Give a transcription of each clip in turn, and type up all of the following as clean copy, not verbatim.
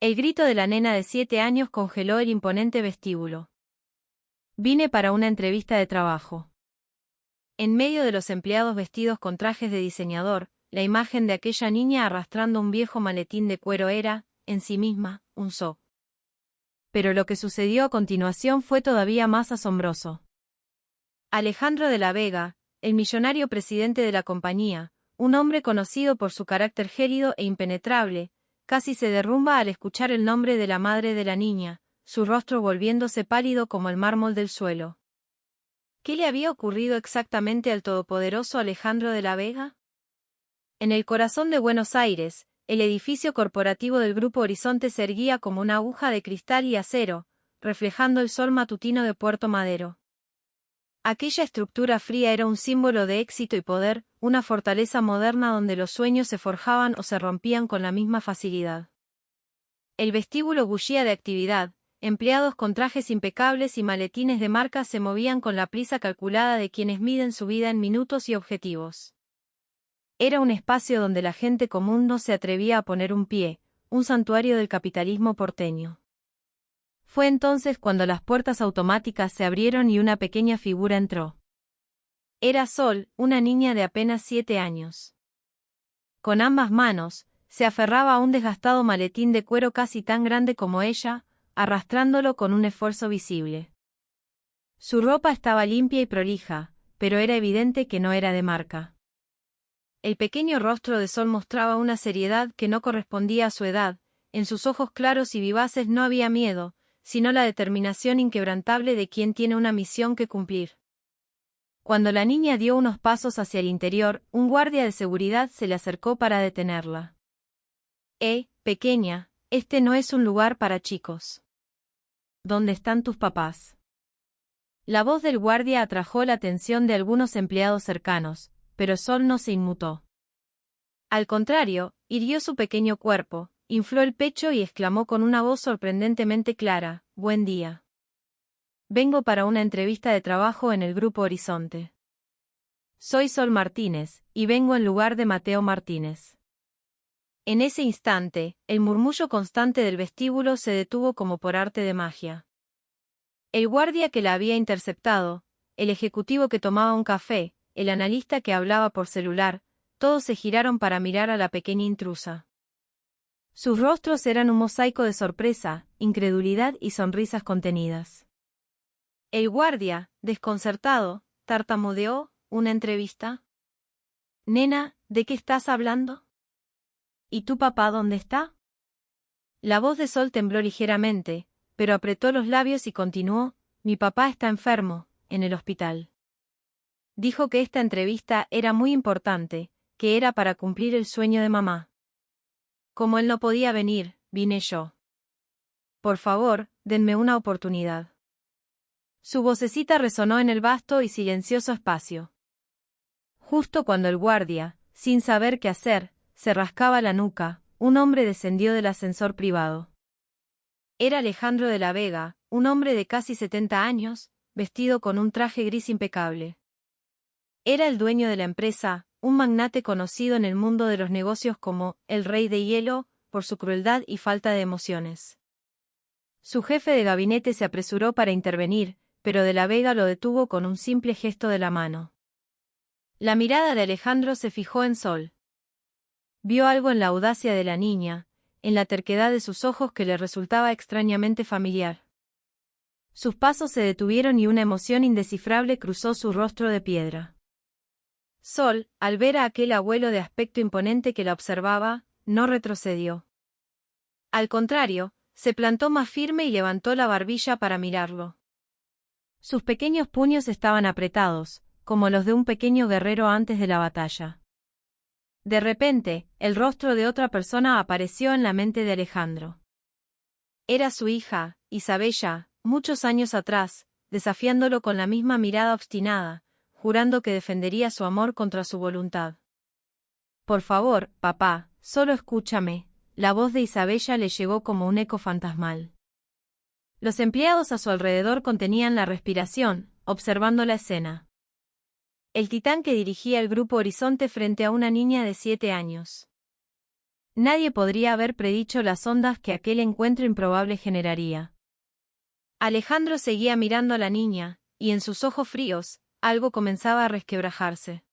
El grito de la nena de 7 años congeló el imponente vestíbulo. Vine para una entrevista de trabajo. En medio de los empleados vestidos con trajes de diseñador, la imagen de aquella niña arrastrando un viejo maletín de cuero era, en sí misma, un shock. Pero lo que sucedió a continuación fue todavía más asombroso. Alejandro de la Vega, el millonario presidente de la compañía, un hombre conocido por su carácter gélido e impenetrable, casi se derrumba al escuchar el nombre de la madre de la niña, su rostro volviéndose pálido como el mármol del suelo. ¿Qué le había ocurrido exactamente al todopoderoso Alejandro de la Vega? En el corazón de Buenos Aires, el edificio corporativo del Grupo Horizonte se erguía como una aguja de cristal y acero, reflejando el sol matutino de Puerto Madero. Aquella estructura fría era un símbolo de éxito y poder, una fortaleza moderna donde los sueños se forjaban o se rompían con la misma facilidad. El vestíbulo bullía de actividad, empleados con trajes impecables y maletines de marca se movían con la prisa calculada de quienes miden su vida en minutos y objetivos. Era un espacio donde la gente común no se atrevía a poner un pie, un santuario del capitalismo porteño. Fue entonces cuando las puertas automáticas se abrieron y una pequeña figura entró. Era Sol, una niña de apenas 7 años. Con ambas manos, se aferraba a un desgastado maletín de cuero casi tan grande como ella, arrastrándolo con un esfuerzo visible. Su ropa estaba limpia y prolija, pero era evidente que no era de marca. El pequeño rostro de Sol mostraba una seriedad que no correspondía a su edad, en sus ojos claros y vivaces no había miedo, sino la determinación inquebrantable de quien tiene una misión que cumplir. Cuando la niña dio unos pasos hacia el interior, un guardia de seguridad se le acercó para detenerla. Pequeña, este no es un lugar para chicos. ¿Dónde están tus papás? La voz del guardia atrajo la atención de algunos empleados cercanos, pero Sol no se inmutó. Al contrario, irguió su pequeño cuerpo, infló el pecho y exclamó con una voz sorprendentemente clara: «Buen día. Vengo para una entrevista de trabajo en el Grupo Horizonte. Soy Sol Martínez, y vengo en lugar de Mateo Martínez». En ese instante, el murmullo constante del vestíbulo se detuvo como por arte de magia. El guardia que la había interceptado, el ejecutivo que tomaba un café, el analista que hablaba por celular, todos se giraron para mirar a la pequeña intrusa. Sus rostros eran un mosaico de sorpresa, incredulidad y sonrisas contenidas. El guardia, desconcertado, tartamudeó: «¿Una entrevista? Nena, ¿de qué estás hablando? ¿Y tu papá dónde está?». La voz de Sol tembló ligeramente, pero apretó los labios y continuó: «Mi papá está enfermo, en el hospital. Dijo que esta entrevista era muy importante, que era para cumplir el sueño de mamá. Como él no podía venir, vine yo. Por favor, denme una oportunidad». Su vocecita resonó en el vasto y silencioso espacio. Justo cuando el guardia, sin saber qué hacer, se rascaba la nuca, un hombre descendió del ascensor privado. Era Alejandro de la Vega, un hombre de casi 70 años, vestido con un traje gris impecable. Era el dueño de la empresa, un magnate conocido en el mundo de los negocios como el Rey de Hielo, por su crueldad y falta de emociones. Su jefe de gabinete se apresuró para intervenir, pero de la Vega lo detuvo con un simple gesto de la mano. La mirada de Alejandro se fijó en Sol. Vio algo en la audacia de la niña, en la terquedad de sus ojos que le resultaba extrañamente familiar. Sus pasos se detuvieron y una emoción indescifrable cruzó su rostro de piedra. Sol, al ver a aquel abuelo de aspecto imponente que la observaba, no retrocedió. Al contrario, se plantó más firme y levantó la barbilla para mirarlo. Sus pequeños puños estaban apretados, como los de un pequeño guerrero antes de la batalla. De repente, el rostro de otra persona apareció en la mente de Alejandro. Era su hija, Isabella, muchos años atrás, desafiándolo con la misma mirada obstinada, jurando que defendería su amor contra su voluntad. «Por favor, papá, solo escúchame», la voz de Isabella le llegó como un eco fantasmal. Los empleados a su alrededor contenían la respiración, observando la escena. El titán que dirigía el Grupo Horizonte frente a una niña de 7 años. Nadie podría haber predicho las ondas que aquel encuentro improbable generaría. Alejandro seguía mirando a la niña, y en sus ojos fríos, algo comenzaba a resquebrajarse.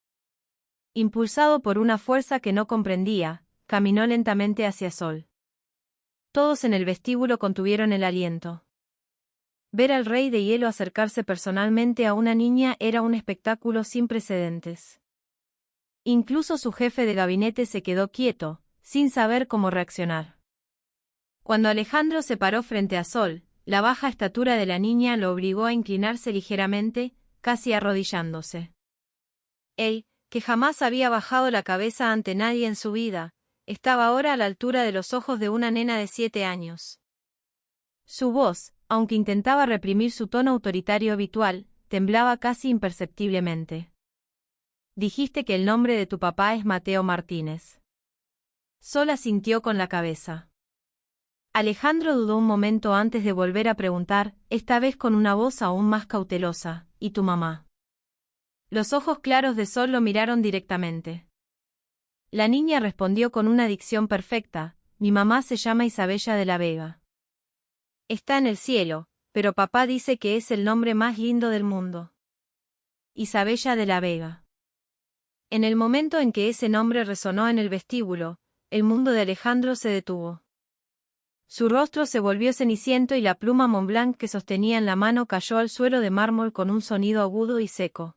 Impulsado por una fuerza que no comprendía, caminó lentamente hacia Sol. Todos en el vestíbulo contuvieron el aliento. Ver al rey de hielo acercarse personalmente a una niña era un espectáculo sin precedentes. Incluso su jefe de gabinete se quedó quieto, sin saber cómo reaccionar. Cuando Alejandro se paró frente a Sol, la baja estatura de la niña lo obligó a inclinarse ligeramente, casi arrodillándose. Él, que jamás había bajado la cabeza ante nadie en su vida, estaba ahora a la altura de los ojos de una nena de 7 años. Su voz, aunque intentaba reprimir su tono autoritario habitual, temblaba casi imperceptiblemente. Dijiste que el nombre de tu papá es Mateo Martínez. Sol asintió con la cabeza. Alejandro dudó un momento antes de volver a preguntar, esta vez con una voz aún más cautelosa, ¿y tu mamá? Los ojos claros de Sol lo miraron directamente. La niña respondió con una dicción perfecta, mi mamá se llama Isabella de la Vega. Está en el cielo, pero papá dice que es el nombre más lindo del mundo. Isabella de la Vega. En el momento en que ese nombre resonó en el vestíbulo, el mundo de Alejandro se detuvo. Su rostro se volvió ceniciento y la pluma Montblanc que sostenía en la mano cayó al suelo de mármol con un sonido agudo y seco.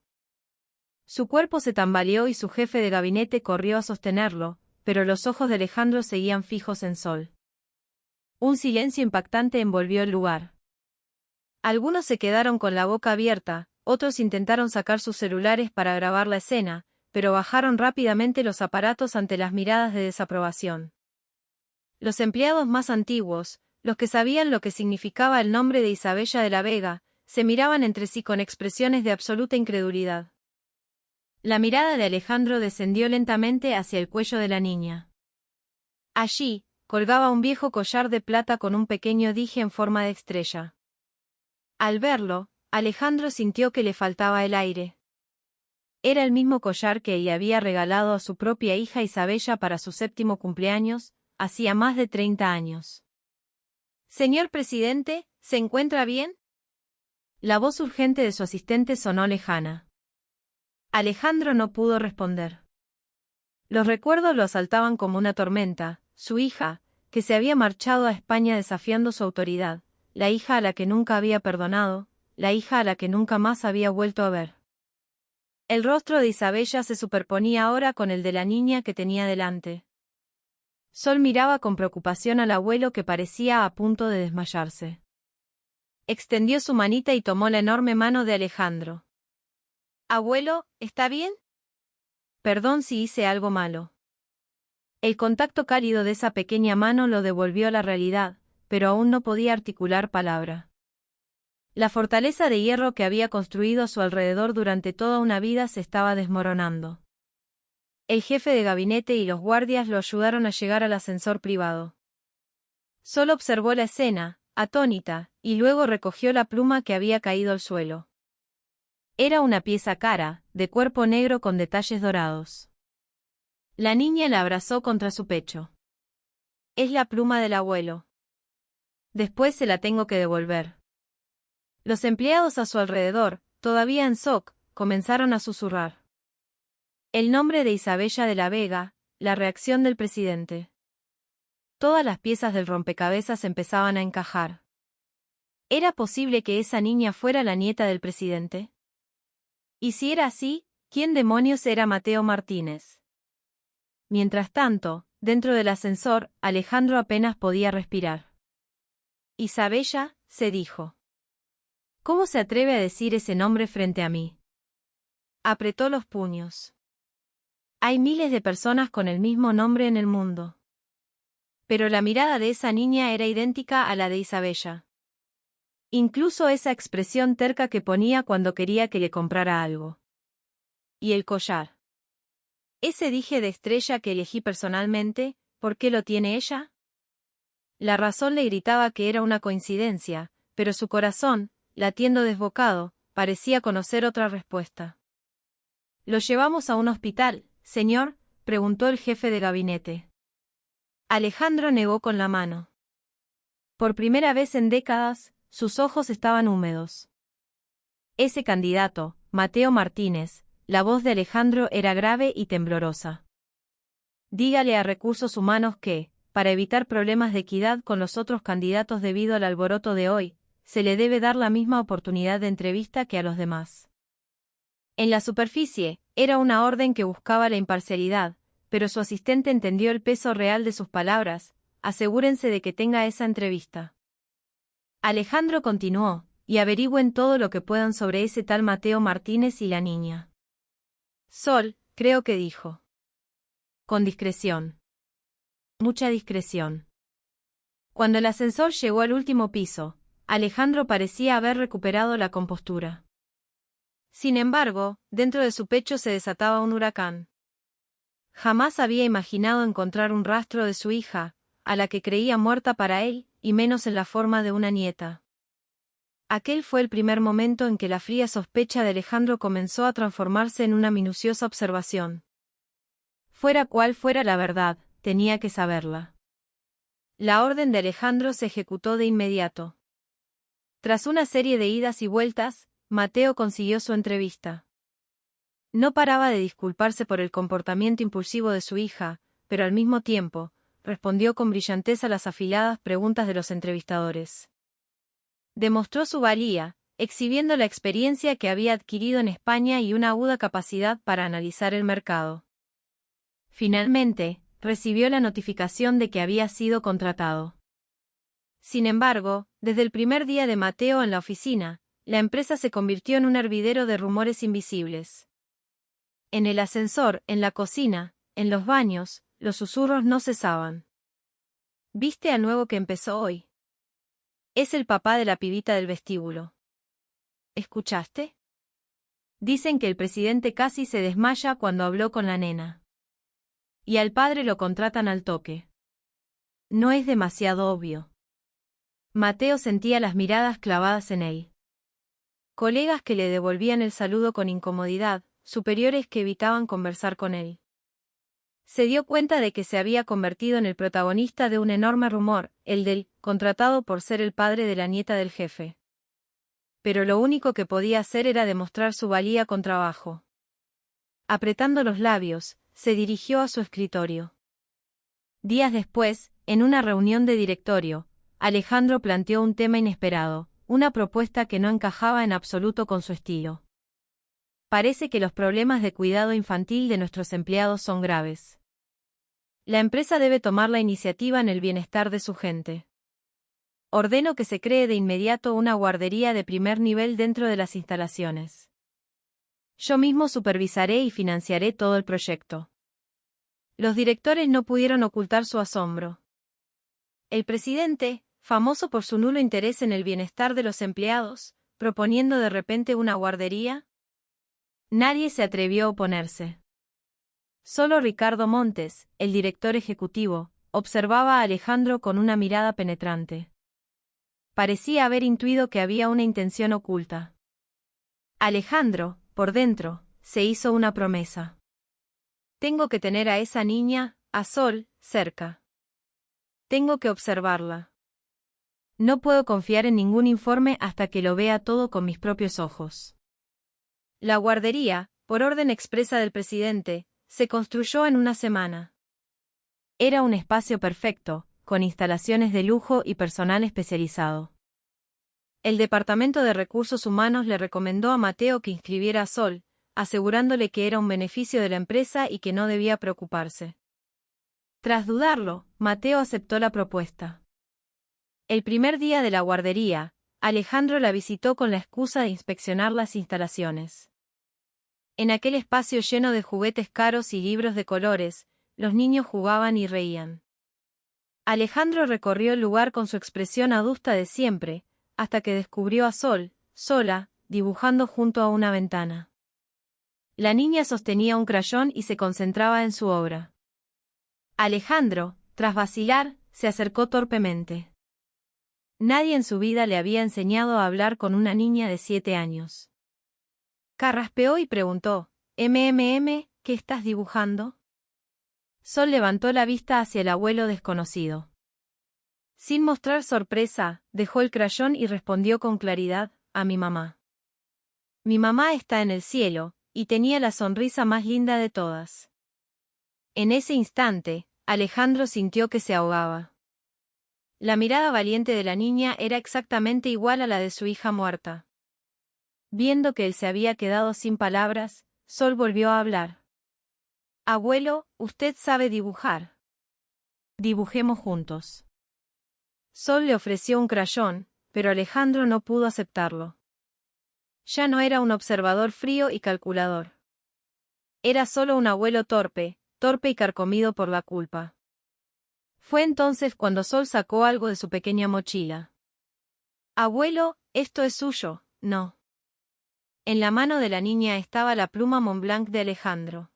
Su cuerpo se tambaleó y su jefe de gabinete corrió a sostenerlo, pero los ojos de Alejandro seguían fijos en Sol. Un silencio impactante envolvió el lugar. Algunos se quedaron con la boca abierta, otros intentaron sacar sus celulares para grabar la escena, pero bajaron rápidamente los aparatos ante las miradas de desaprobación. Los empleados más antiguos, los que sabían lo que significaba el nombre de Isabella de la Vega, se miraban entre sí con expresiones de absoluta incredulidad. La mirada de Alejandro descendió lentamente hacia el cuello de la niña. Allí, colgaba un viejo collar de plata con un pequeño dije en forma de estrella. Al verlo, Alejandro sintió que le faltaba el aire. Era el mismo collar que ella había regalado a su propia hija Isabella para su 7º cumpleaños, hacía más de 30 años. Señor presidente, ¿se encuentra bien? La voz urgente de su asistente sonó lejana. Alejandro no pudo responder. Los recuerdos lo asaltaban como una tormenta, su hija, que se había marchado a España desafiando su autoridad, la hija a la que nunca había perdonado, la hija a la que nunca más había vuelto a ver. El rostro de Isabella se superponía ahora con el de la niña que tenía delante. Sol miraba con preocupación al abuelo que parecía a punto de desmayarse. Extendió su manita y tomó la enorme mano de Alejandro. «Abuelo, ¿está bien?» «Perdón si hice algo malo». El contacto cálido de esa pequeña mano lo devolvió a la realidad, pero aún no podía articular palabra. La fortaleza de hierro que había construido a su alrededor durante toda una vida se estaba desmoronando. El jefe de gabinete y los guardias lo ayudaron a llegar al ascensor privado. Solo observó la escena, atónita, y luego recogió la pluma que había caído al suelo. Era una pieza cara, de cuerpo negro con detalles dorados. La niña la abrazó contra su pecho. Es la pluma del abuelo. Después se la tengo que devolver. Los empleados a su alrededor, todavía en shock, comenzaron a susurrar. El nombre de Isabella de la Vega, la reacción del presidente. Todas las piezas del rompecabezas empezaban a encajar. ¿Era posible que esa niña fuera la nieta del presidente? Y si era así, ¿quién demonios era Mateo Martínez? Mientras tanto, dentro del ascensor, Alejandro apenas podía respirar. Isabella, se dijo. ¿Cómo se atreve a decir ese nombre frente a mí? Apretó los puños. Hay miles de personas con el mismo nombre en el mundo. Pero la mirada de esa niña era idéntica a la de Isabella. Incluso esa expresión terca que ponía cuando quería que le comprara algo. ¿Y el collar? Ese dije de estrella que elegí personalmente, ¿por qué lo tiene ella? La razón le gritaba que era una coincidencia, pero su corazón, latiendo desbocado, parecía conocer otra respuesta. «¿Lo llevamos a un hospital, señor?», preguntó el jefe de gabinete. Alejandro negó con la mano. Por primera vez en décadas, sus ojos estaban húmedos. Ese candidato, Mateo Martínez, la voz de Alejandro era grave y temblorosa. Dígale a Recursos Humanos que, para evitar problemas de equidad con los otros candidatos debido al alboroto de hoy, se le debe dar la misma oportunidad de entrevista que a los demás. En la superficie, era una orden que buscaba la imparcialidad, pero su asistente entendió el peso real de sus palabras. Asegúrense de que tenga esa entrevista. Alejandro continuó, y averigüen todo lo que puedan sobre ese tal Mateo Martínez y la niña. Sol, creo que dijo. Con discreción. Mucha discreción. Cuando el ascensor llegó al último piso, Alejandro parecía haber recuperado la compostura. Sin embargo, dentro de su pecho se desataba un huracán. Jamás había imaginado encontrar un rastro de su hija, a la que creía muerta para él, y menos en la forma de una nieta. Aquel fue el primer momento en que la fría sospecha de Alejandro comenzó a transformarse en una minuciosa observación. Fuera cual fuera la verdad, tenía que saberla. La orden de Alejandro se ejecutó de inmediato. Tras una serie de idas y vueltas, Mateo consiguió su entrevista. No paraba de disculparse por el comportamiento impulsivo de su hija, pero al mismo tiempo, respondió con brillantez a las afiladas preguntas de los entrevistadores. Demostró su valía, exhibiendo la experiencia que había adquirido en España y una aguda capacidad para analizar el mercado. Finalmente, recibió la notificación de que había sido contratado. Sin embargo, desde el primer día de Mateo en la oficina, la empresa se convirtió en un hervidero de rumores invisibles. En el ascensor, en la cocina, en los baños, los susurros no cesaban. ¿Viste al nuevo que empezó hoy? Es el papá de la pibita del vestíbulo. ¿Escuchaste? Dicen que el presidente casi se desmaya cuando habló con la nena. Y al padre lo contratan al toque. No es demasiado obvio. Mateo sentía las miradas clavadas en él. Colegas que le devolvían el saludo con incomodidad, superiores que evitaban conversar con él. Se dio cuenta de que se había convertido en el protagonista de un enorme rumor, el del contratado por ser el padre de la nieta del jefe. Pero lo único que podía hacer era demostrar su valía con trabajo. Apretando los labios, se dirigió a su escritorio. Días después, en una reunión de directorio, Alejandro planteó un tema inesperado, una propuesta que no encajaba en absoluto con su estilo. Parece que los problemas de cuidado infantil de nuestros empleados son graves. La empresa debe tomar la iniciativa en el bienestar de su gente. Ordeno que se cree de inmediato una guardería de primer nivel dentro de las instalaciones. Yo mismo supervisaré y financiaré todo el proyecto. Los directores no pudieron ocultar su asombro. El presidente, famoso por su nulo interés en el bienestar de los empleados, proponiendo de repente una guardería. Nadie se atrevió a oponerse. Solo Ricardo Montes, el director ejecutivo, observaba a Alejandro con una mirada penetrante. Parecía haber intuido que había una intención oculta. Alejandro, por dentro, se hizo una promesa. Tengo que tener a esa niña, a Sol, cerca. Tengo que observarla. No puedo confiar en ningún informe hasta que lo vea todo con mis propios ojos. La guardería, por orden expresa del presidente, se construyó en una semana. Era un espacio perfecto, con instalaciones de lujo y personal especializado. El Departamento de Recursos Humanos le recomendó a Mateo que inscribiera a Sol, asegurándole que era un beneficio de la empresa y que no debía preocuparse. Tras dudarlo, Mateo aceptó la propuesta. El primer día de la guardería, Alejandro la visitó con la excusa de inspeccionar las instalaciones. En aquel espacio lleno de juguetes caros y libros de colores, los niños jugaban y reían. Alejandro recorrió el lugar con su expresión adusta de siempre, hasta que descubrió a Sol, sola, dibujando junto a una ventana. La niña sostenía un crayón y se concentraba en su obra. Alejandro, tras vacilar, se acercó torpemente. Nadie en su vida le había enseñado a hablar con una niña de 7 años. Carraspeó y preguntó, «¿Qué estás dibujando?» Sol levantó la vista hacia el abuelo desconocido. Sin mostrar sorpresa, dejó el crayón y respondió con claridad, a mi mamá. Mi mamá está en el cielo, y tenía la sonrisa más linda de todas. En ese instante, Alejandro sintió que se ahogaba. La mirada valiente de la niña era exactamente igual a la de su hija muerta. Viendo que él se había quedado sin palabras, Sol volvió a hablar. Abuelo, usted sabe dibujar. Dibujemos juntos. Sol le ofreció un crayón, pero Alejandro no pudo aceptarlo. Ya no era un observador frío y calculador. Era solo un abuelo torpe y carcomido por la culpa. Fue entonces cuando Sol sacó algo de su pequeña mochila. Abuelo, esto es suyo, ¿no? En la mano de la niña estaba la pluma Montblanc de Alejandro.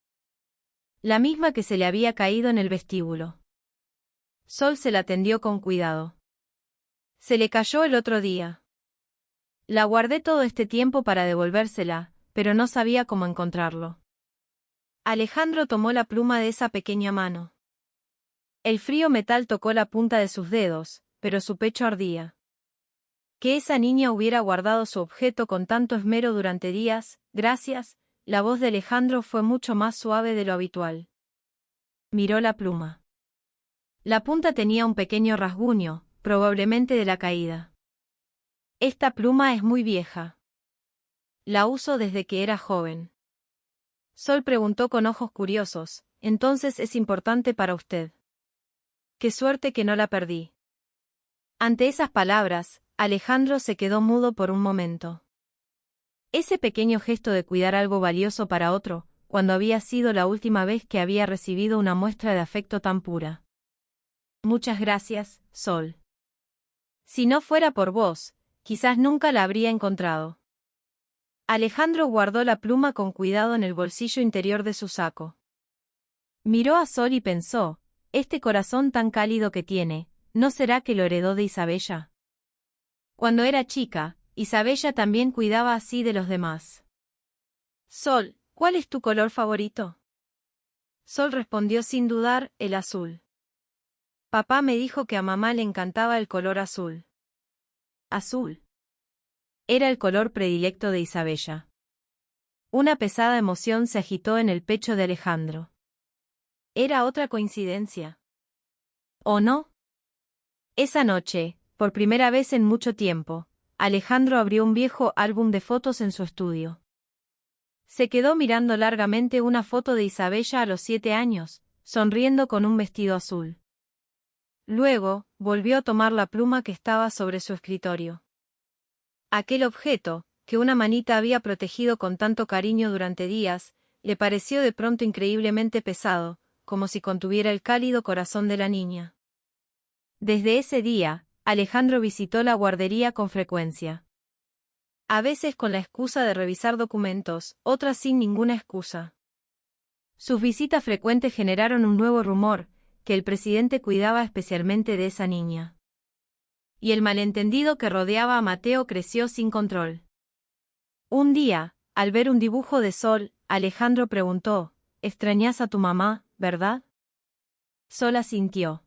La misma que se le había caído en el vestíbulo. Sol se la tendió con cuidado. Se le cayó el otro día. La guardé todo este tiempo para devolvérsela, pero no sabía cómo encontrarlo. Alejandro tomó la pluma de esa pequeña mano. El frío metal tocó la punta de sus dedos, pero su pecho ardía. Que esa niña hubiera guardado su objeto con tanto esmero durante días, gracias, la voz de Alejandro fue mucho más suave de lo habitual. Miró la pluma. La punta tenía un pequeño rasguño, probablemente de la caída. Esta pluma es muy vieja. La uso desde que era joven. Sol preguntó con ojos curiosos, entonces es importante para usted. Qué suerte que no la perdí. Ante esas palabras, Alejandro se quedó mudo por un momento. Ese pequeño gesto de cuidar algo valioso para otro, cuando había sido la última vez que había recibido una muestra de afecto tan pura. Muchas gracias, Sol. Si no fuera por vos, quizás nunca la habría encontrado. Alejandro guardó la pluma con cuidado en el bolsillo interior de su saco. Miró a Sol y pensó, este corazón tan cálido que tiene, ¿no será que lo heredó de Isabella? Cuando era chica, Isabella también cuidaba así de los demás. Sol, ¿cuál es tu color favorito? Sol respondió sin dudar, el azul. Papá me dijo que a mamá le encantaba el color azul. Azul. Era el color predilecto de Isabella. Una pesada emoción se agitó en el pecho de Alejandro. ¿Era otra coincidencia? ¿O no? Esa noche, por primera vez en mucho tiempo, Alejandro abrió un viejo álbum de fotos en su estudio. Se quedó mirando largamente una foto de Isabella a los 7 años, sonriendo con un vestido azul. Luego, volvió a tomar la pluma que estaba sobre su escritorio. Aquel objeto, que una manita había protegido con tanto cariño durante días, le pareció de pronto increíblemente pesado, como si contuviera el cálido corazón de la niña. Desde ese día, Alejandro visitó la guardería con frecuencia. A veces con la excusa de revisar documentos, otras sin ninguna excusa. Sus visitas frecuentes generaron un nuevo rumor, que el presidente cuidaba especialmente de esa niña. Y el malentendido que rodeaba a Mateo creció sin control. Un día, al ver un dibujo de Sol, Alejandro preguntó, «¿Extrañas a tu mamá, verdad?» Sol asintió.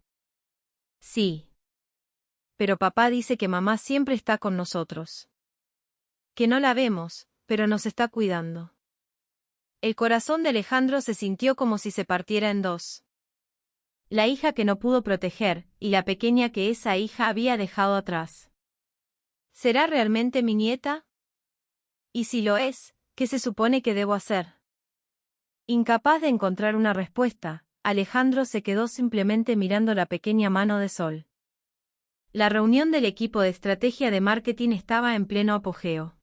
«Sí. Pero papá dice que mamá siempre está con nosotros. Que no la vemos, pero nos está cuidando». El corazón de Alejandro se sintió como si se partiera en dos. La hija que no pudo proteger, y la pequeña que esa hija había dejado atrás. ¿Será realmente mi nieta? Y si lo es, ¿qué se supone que debo hacer? Incapaz de encontrar una respuesta, Alejandro se quedó simplemente mirando la pequeña mano de Sol. La reunión del equipo de estrategia de marketing estaba en pleno apogeo.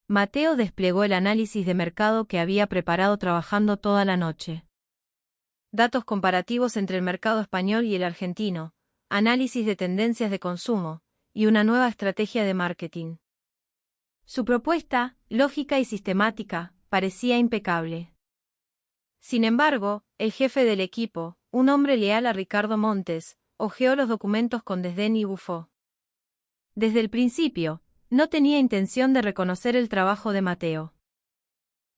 Mateo desplegó el análisis de mercado que había preparado trabajando toda la noche. Datos comparativos entre el mercado español y el argentino, análisis de tendencias de consumo, y una nueva estrategia de marketing. Su propuesta, lógica y sistemática, parecía impecable. Sin embargo, el jefe del equipo, un hombre leal a Ricardo Montes, hojeó los documentos con desdén y bufó. Desde el principio, no tenía intención de reconocer el trabajo de Mateo.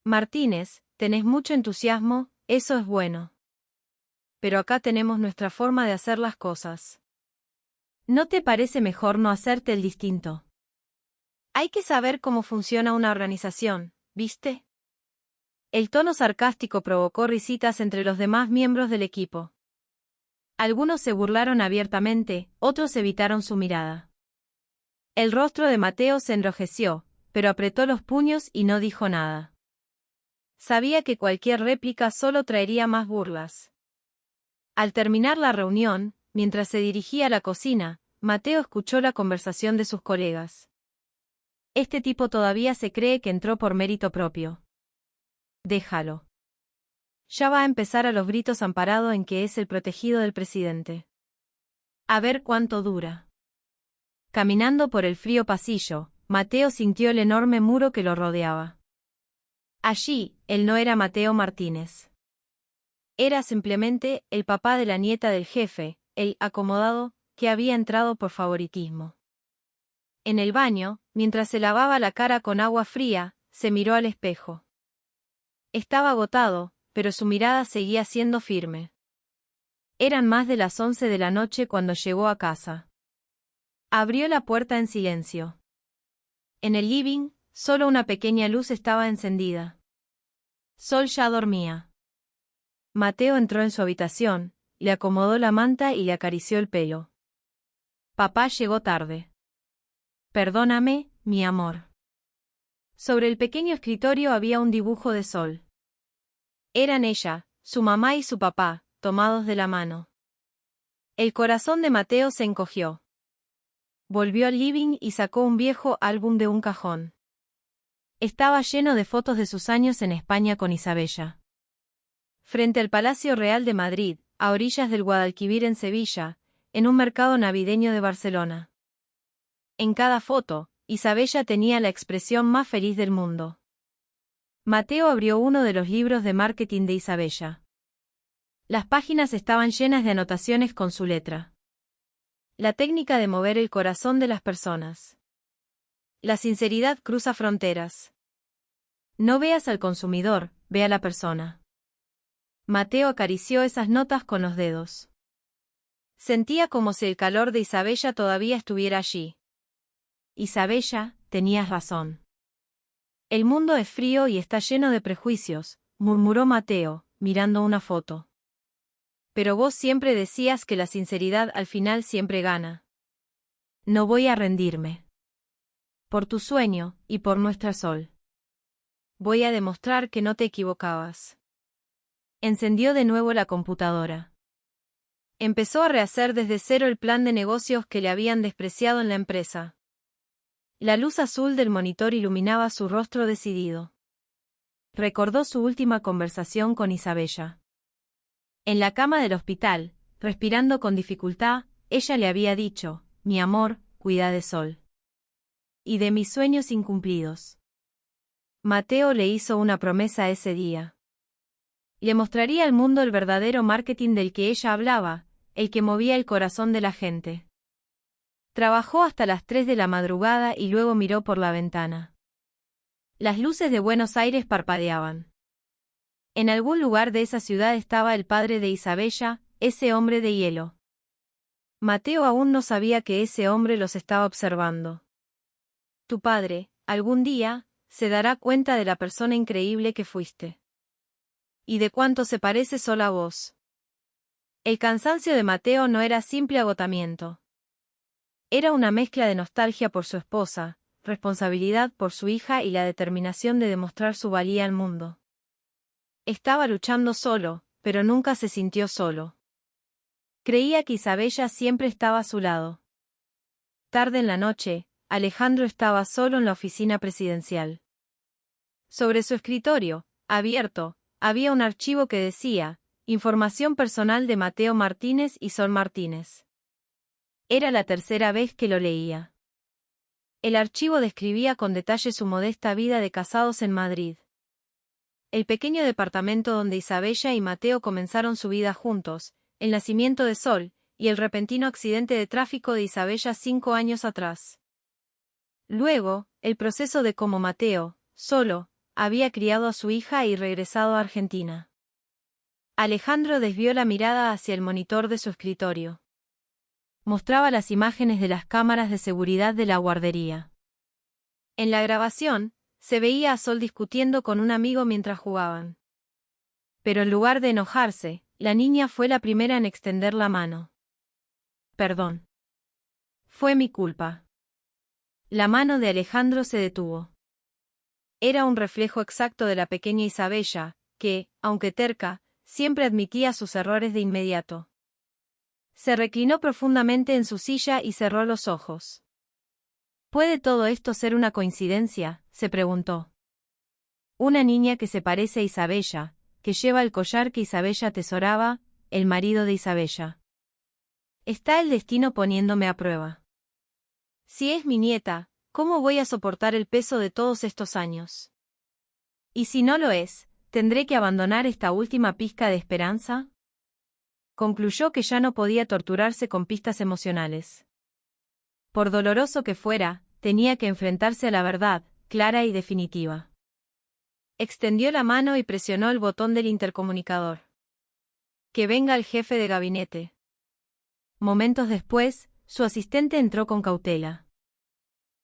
Martínez, tenés mucho entusiasmo, eso es bueno. pero acá tenemos nuestra forma de hacer las cosas. ¿No te parece mejor no hacerte el distinto? Hay que saber cómo funciona una organización, ¿viste? El tono sarcástico provocó risitas entre los demás miembros del equipo. Algunos se burlaron abiertamente, otros evitaron su mirada. El rostro de Mateo se enrojeció, pero apretó los puños y no dijo nada. Sabía que cualquier réplica solo traería más burlas. Al terminar la reunión, mientras se dirigía a la cocina, Mateo escuchó la conversación de sus colegas. Este tipo todavía se cree que entró por mérito propio. Déjalo. Ya va a empezar a los gritos amparado en que es el protegido del presidente. A ver cuánto dura. Caminando por el frío pasillo, Mateo sintió el enorme muro que lo rodeaba. Allí, él no era Mateo Martínez. Era simplemente el papá de la nieta del jefe, el acomodado, que había entrado por favoritismo. En el baño, mientras se lavaba la cara con agua fría, se miró al espejo. Estaba agotado, pero su mirada seguía siendo firme. Eran más de las 11 de la noche cuando llegó a casa. Abrió la puerta en silencio. En el living, solo una pequeña luz estaba encendida. Sol ya dormía. Mateo entró en su habitación, le acomodó la manta y le acarició el pelo. Papá llegó tarde. Perdóname, mi amor. Sobre el pequeño escritorio había un dibujo de Sol. Eran ella, su mamá y su papá, tomados de la mano. El corazón de Mateo se encogió. Volvió al living y sacó un viejo álbum de un cajón. Estaba lleno de fotos de sus años en España con Isabella. Frente al Palacio Real de Madrid, a orillas del Guadalquivir en Sevilla, en un mercado navideño de Barcelona. En cada foto, Isabella tenía la expresión más feliz del mundo. Mateo abrió uno de los libros de marketing de Isabella. Las páginas estaban llenas de anotaciones con su letra. La técnica de mover el corazón de las personas. La sinceridad cruza fronteras. No veas al consumidor, ve a la persona. Mateo acarició esas notas con los dedos. Sentía como si el calor de Isabella todavía estuviera allí. Isabella, tenías razón. El mundo es frío y está lleno de prejuicios, murmuró Mateo, mirando una foto. Pero vos siempre decías que la sinceridad al final siempre gana. No voy a rendirme. Por tu sueño, y por nuestra Sol. Voy a demostrar que no te equivocabas. Encendió de nuevo la computadora. Empezó a rehacer desde cero el plan de negocios que le habían despreciado en la empresa. La luz azul del monitor iluminaba su rostro decidido. Recordó su última conversación con Isabella. En la cama del hospital, respirando con dificultad, ella le había dicho, mi amor, cuida de Sol. Y de mis sueños incumplidos. Mateo le hizo una promesa ese día. Le mostraría al mundo el verdadero marketing del que ella hablaba, el que movía el corazón de la gente. Trabajó hasta las 3 de la madrugada y luego miró por la ventana. Las luces de Buenos Aires parpadeaban. En algún lugar de esa ciudad estaba el padre de Isabella, ese hombre de hielo. Mateo aún no sabía que ese hombre los estaba observando. Tu padre, algún día, se dará cuenta de la persona increíble que fuiste. Y de cuánto se parece solo a vos. El cansancio de Mateo no era simple agotamiento. Era una mezcla de nostalgia por su esposa, responsabilidad por su hija y la determinación de demostrar su valía al mundo. Estaba luchando solo, pero nunca se sintió solo. Creía que Isabella siempre estaba a su lado. Tarde en la noche, Alejandro estaba solo en la oficina presidencial. Sobre su escritorio, abierto, había un archivo que decía, información personal de Mateo Martínez y Sol Martínez. Era la tercera vez que lo leía. El archivo describía con detalle su modesta vida de casados en Madrid. El pequeño departamento donde Isabella y Mateo comenzaron su vida juntos, el nacimiento de Sol, y el repentino accidente de tráfico de Isabella 5 años atrás. Luego, el proceso de cómo Mateo, solo, había criado a su hija y regresado a Argentina. Alejandro desvió la mirada hacia el monitor de su escritorio. Mostraba las imágenes de las cámaras de seguridad de la guardería. En la grabación, se veía a Sol discutiendo con un amigo mientras jugaban. Pero en lugar de enojarse, la niña fue la primera en extender la mano. Perdón. Fue mi culpa. La mano de Alejandro se detuvo. Era un reflejo exacto de la pequeña Isabella, que, aunque terca, siempre admitía sus errores de inmediato. Se reclinó profundamente en su silla y cerró los ojos. ¿Puede todo esto ser una coincidencia?, se preguntó. Una niña que se parece a Isabella, que lleva el collar que Isabella atesoraba, el marido de Isabella. ¿Está el destino poniéndome a prueba? Si es mi nieta, ¿cómo voy a soportar el peso de todos estos años? Y si no lo es, ¿tendré que abandonar esta última pizca de esperanza? Concluyó que ya no podía torturarse con pistas emocionales. Por doloroso que fuera, tenía que enfrentarse a la verdad, clara y definitiva. Extendió la mano y presionó el botón del intercomunicador. Que venga el jefe de gabinete. Momentos después, su asistente entró con cautela.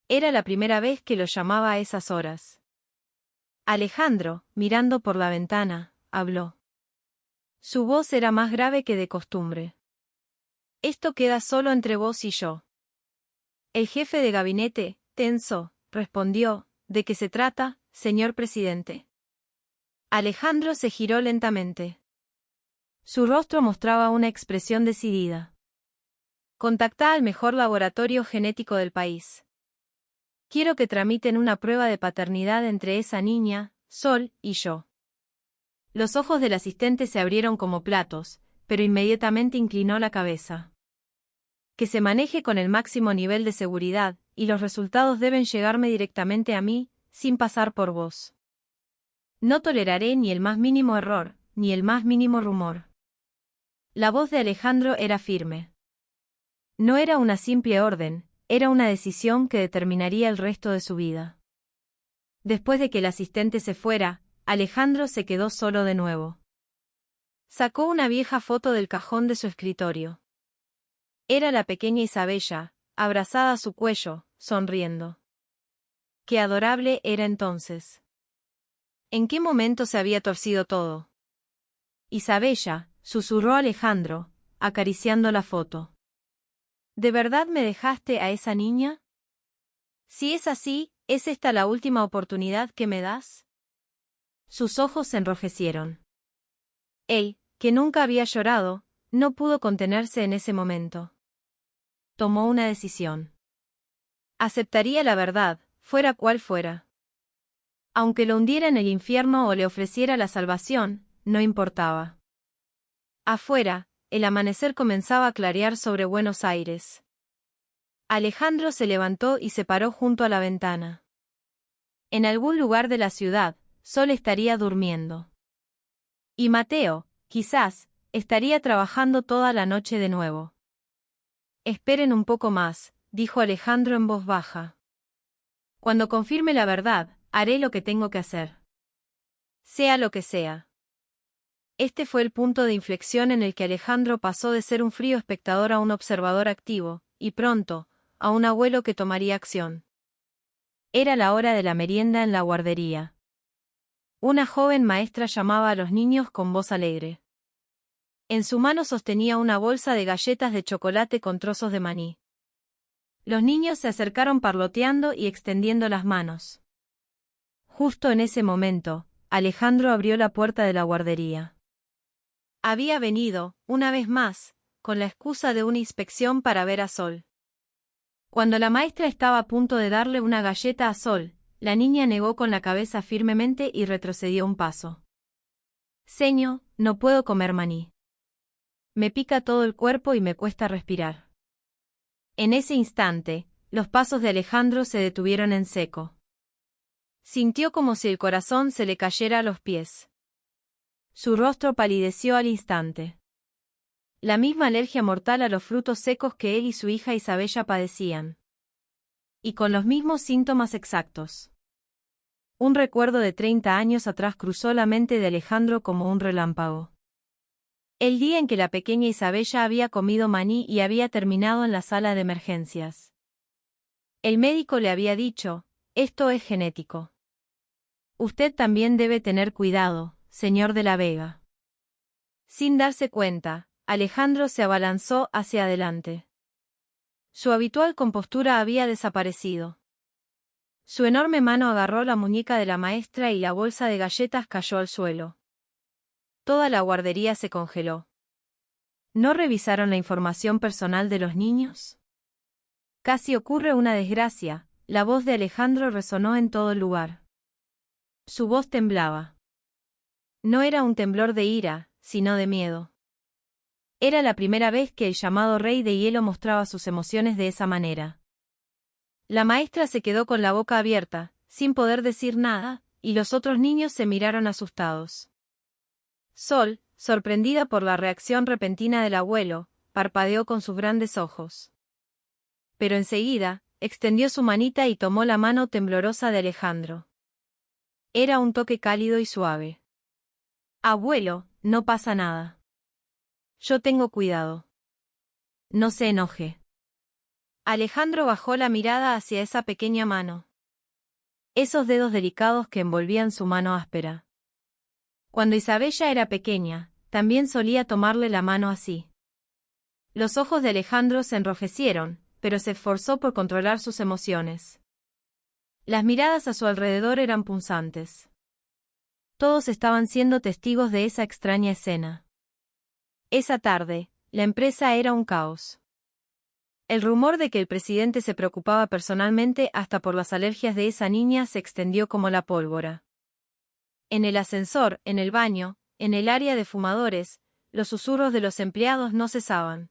Era la primera vez que lo llamaba a esas horas. Alejandro, mirando por la ventana, habló. Su voz era más grave que de costumbre. Esto queda solo entre vos y yo. El jefe de gabinete, tenso, respondió, ¿de qué se trata, señor presidente? Alejandro se giró lentamente. Su rostro mostraba una expresión decidida. Contactá al mejor laboratorio genético del país. Quiero que tramiten una prueba de paternidad entre esa niña, Sol, y yo. Los ojos del asistente se abrieron como platos, pero inmediatamente inclinó la cabeza. Que se maneje con el máximo nivel de seguridad, y los resultados deben llegarme directamente a mí, sin pasar por vos. No toleraré ni el más mínimo error, ni el más mínimo rumor. La voz de Alejandro era firme. No era una simple orden, era una decisión que determinaría el resto de su vida. Después de que el asistente se fuera, Alejandro se quedó solo de nuevo. Sacó una vieja foto del cajón de su escritorio. Era la pequeña Isabella, abrazada a su cuello, sonriendo. Qué adorable era entonces. ¿En qué momento se había torcido todo? Isabella, susurró Alejandro, acariciando la foto. ¿De verdad me dejaste a esa niña? Si es así, ¿es esta la última oportunidad que me das? Sus ojos se enrojecieron. Él, que nunca había llorado, no pudo contenerse en ese momento. Tomó una decisión. Aceptaría la verdad, fuera cual fuera. Aunque lo hundiera en el infierno o le ofreciera la salvación, no importaba. Afuera, el amanecer comenzaba a clarear sobre Buenos Aires. Alejandro se levantó y se paró junto a la ventana. En algún lugar de la ciudad, Sol estaría durmiendo. Y Mateo, quizás, estaría trabajando toda la noche de nuevo. Esperen un poco más, dijo Alejandro en voz baja. Cuando confirme la verdad, haré lo que tengo que hacer. Sea lo que sea. Este fue el punto de inflexión en el que Alejandro pasó de ser un frío espectador a un observador activo, y pronto, a un abuelo que tomaría acción. Era la hora de la merienda en la guardería. Una joven maestra llamaba a los niños con voz alegre. En su mano sostenía una bolsa de galletas de chocolate con trozos de maní. Los niños se acercaron parloteando y extendiendo las manos. Justo en ese momento, Alejandro abrió la puerta de la guardería. Había venido, una vez más, con la excusa de una inspección para ver a Sol. Cuando la maestra estaba a punto de darle una galleta a Sol, la niña negó con la cabeza firmemente y retrocedió un paso. Señor, no puedo comer maní. Me pica todo el cuerpo y me cuesta respirar. En ese instante, los pasos de Alejandro se detuvieron en seco. Sintió como si el corazón se le cayera a los pies. Su rostro palideció al instante. La misma alergia mortal a los frutos secos que él y su hija Isabella padecían. Y con los mismos síntomas exactos. Un recuerdo de 30 años atrás cruzó la mente de Alejandro como un relámpago. El día en que la pequeña Isabella había comido maní y había terminado en la sala de emergencias. El médico le había dicho, esto es genético. Usted también debe tener cuidado, señor de la Vega. Sin darse cuenta, Alejandro se abalanzó hacia adelante. Su habitual compostura había desaparecido. Su enorme mano agarró la muñeca de la maestra y la bolsa de galletas cayó al suelo. Toda la guardería se congeló. ¿No revisaron la información personal de los niños? Casi ocurre una desgracia, la voz de Alejandro resonó en todo el lugar. Su voz temblaba. No era un temblor de ira, sino de miedo. Era la primera vez que el llamado Rey de Hielo mostraba sus emociones de esa manera. La maestra se quedó con la boca abierta, sin poder decir nada, y los otros niños se miraron asustados. Sol, sorprendida por la reacción repentina del abuelo, parpadeó con sus grandes ojos. Pero enseguida, extendió su manita y tomó la mano temblorosa de Alejandro. Era un toque cálido y suave. Abuelo, no pasa nada. Yo tengo cuidado. No se enoje. Alejandro bajó la mirada hacia esa pequeña mano. Esos dedos delicados que envolvían su mano áspera. Cuando Isabella era pequeña, también solía tomarle la mano así. Los ojos de Alejandro se enrojecieron, pero se esforzó por controlar sus emociones. Las miradas a su alrededor eran punzantes. Todos estaban siendo testigos de esa extraña escena. Esa tarde, la empresa era un caos. El rumor de que el presidente se preocupaba personalmente hasta por las alergias de esa niña se extendió como la pólvora. En el ascensor, en el baño, en el área de fumadores, los susurros de los empleados no cesaban.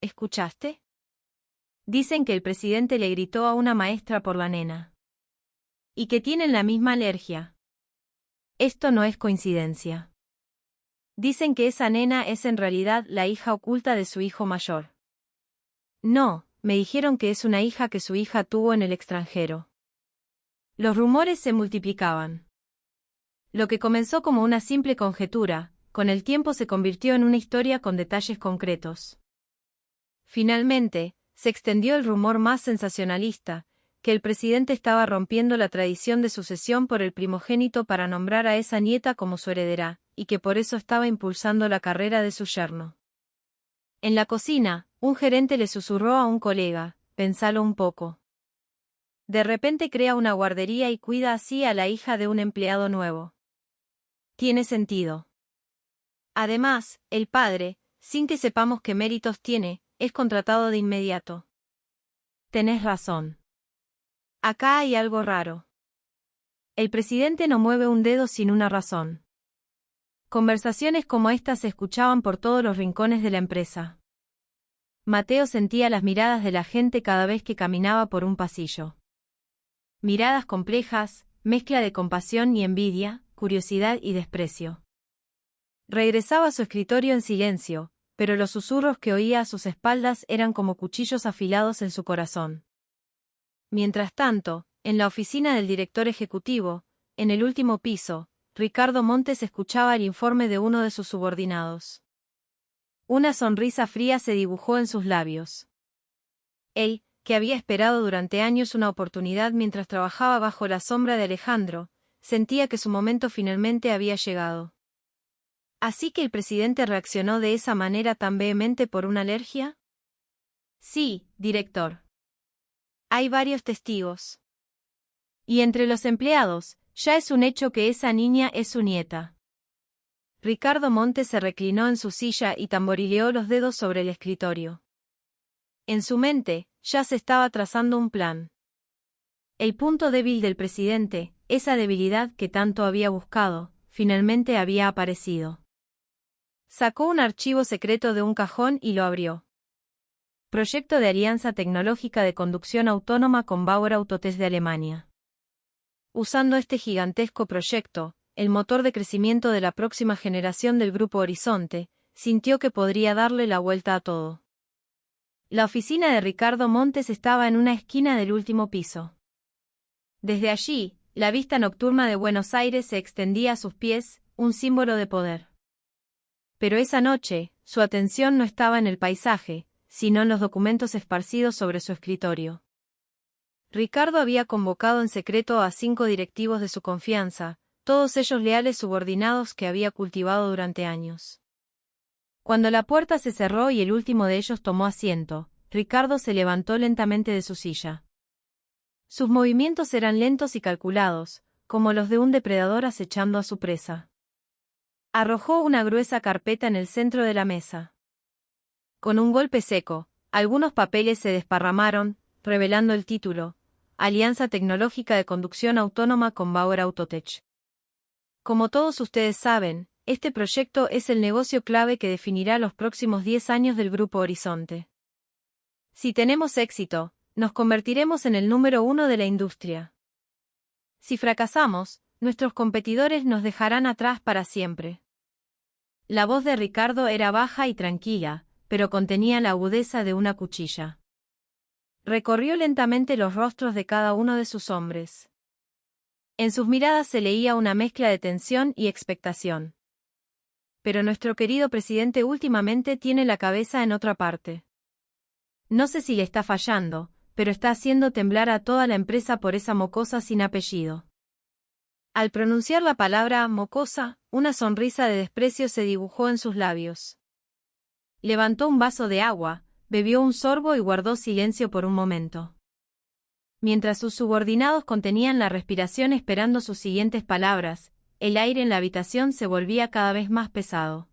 ¿Escuchaste? Dicen que el presidente le gritó a una maestra por la nena. Y que tienen la misma alergia. Esto no es coincidencia. Dicen que esa nena es en realidad la hija oculta de su hijo mayor. No, me dijeron que es una hija que su hija tuvo en el extranjero. Los rumores se multiplicaban. Lo que comenzó como una simple conjetura, con el tiempo se convirtió en una historia con detalles concretos. Finalmente, se extendió el rumor más sensacionalista, que el presidente estaba rompiendo la tradición de sucesión por el primogénito para nombrar a esa nieta como su heredera, y que por eso estaba impulsando la carrera de su yerno. En la cocina, un gerente le susurró a un colega, «Pensalo un poco. De repente crea una guardería y cuida así a la hija de un empleado nuevo. Tiene sentido. Además, el padre, sin que sepamos qué méritos tiene, es contratado de inmediato». Tenés razón. Acá hay algo raro. El presidente no mueve un dedo sin una razón. Conversaciones como esta se escuchaban por todos los rincones de la empresa. Mateo sentía las miradas de la gente cada vez que caminaba por un pasillo. Miradas complejas, mezcla de compasión y envidia, curiosidad y desprecio. Regresaba a su escritorio en silencio, pero los susurros que oía a sus espaldas eran como cuchillos afilados en su corazón. Mientras tanto, en la oficina del director ejecutivo, en el último piso, Ricardo Montes escuchaba el informe de uno de sus subordinados. Una sonrisa fría se dibujó en sus labios. Él, que había esperado durante años una oportunidad mientras trabajaba bajo la sombra de Alejandro, sentía que su momento finalmente había llegado. ¿Así que el presidente reaccionó de esa manera tan vehemente por una alergia? Sí, director. Hay varios testigos. Y entre los empleados, ya es un hecho que esa niña es su nieta. Ricardo Montes se reclinó en su silla y tamborileó los dedos sobre el escritorio. En su mente, ya se estaba trazando un plan. El punto débil del presidente, esa debilidad que tanto había buscado, finalmente había aparecido. Sacó un archivo secreto de un cajón y lo abrió. Proyecto de alianza tecnológica de conducción autónoma con Bauer Autotest de Alemania. Usando este gigantesco proyecto, el motor de crecimiento de la próxima generación del Grupo Horizonte, sintió que podría darle la vuelta a todo. La oficina de Ricardo Montes estaba en una esquina del último piso. Desde allí, la vista nocturna de Buenos Aires se extendía a sus pies, un símbolo de poder. Pero esa noche, su atención no estaba en el paisaje, sino en los documentos esparcidos sobre su escritorio. Ricardo había convocado en secreto a 5 directivos de su confianza, todos ellos leales subordinados que había cultivado durante años. Cuando la puerta se cerró y el último de ellos tomó asiento, Ricardo se levantó lentamente de su silla. Sus movimientos eran lentos y calculados, como los de un depredador acechando a su presa. Arrojó una gruesa carpeta en el centro de la mesa. Con un golpe seco, algunos papeles se desparramaron, revelando el título: Alianza Tecnológica de Conducción Autónoma con Bauer Autotech. Como todos ustedes saben, este proyecto es el negocio clave que definirá los próximos 10 años del Grupo Horizonte. Si tenemos éxito, nos convertiremos en el número 1 de la industria. Si fracasamos, nuestros competidores nos dejarán atrás para siempre. La voz de Ricardo era baja y tranquila, pero contenía la agudeza de una cuchilla. Recorrió lentamente los rostros de cada uno de sus hombres. En sus miradas se leía una mezcla de tensión y expectación. Pero nuestro querido presidente últimamente tiene la cabeza en otra parte. No sé si le está fallando, pero está haciendo temblar a toda la empresa por esa mocosa sin apellido. Al pronunciar la palabra mocosa, una sonrisa de desprecio se dibujó en sus labios. Levantó un vaso de agua, bebió un sorbo y guardó silencio por un momento. Mientras sus subordinados contenían la respiración esperando sus siguientes palabras, el aire en la habitación se volvía cada vez más pesado.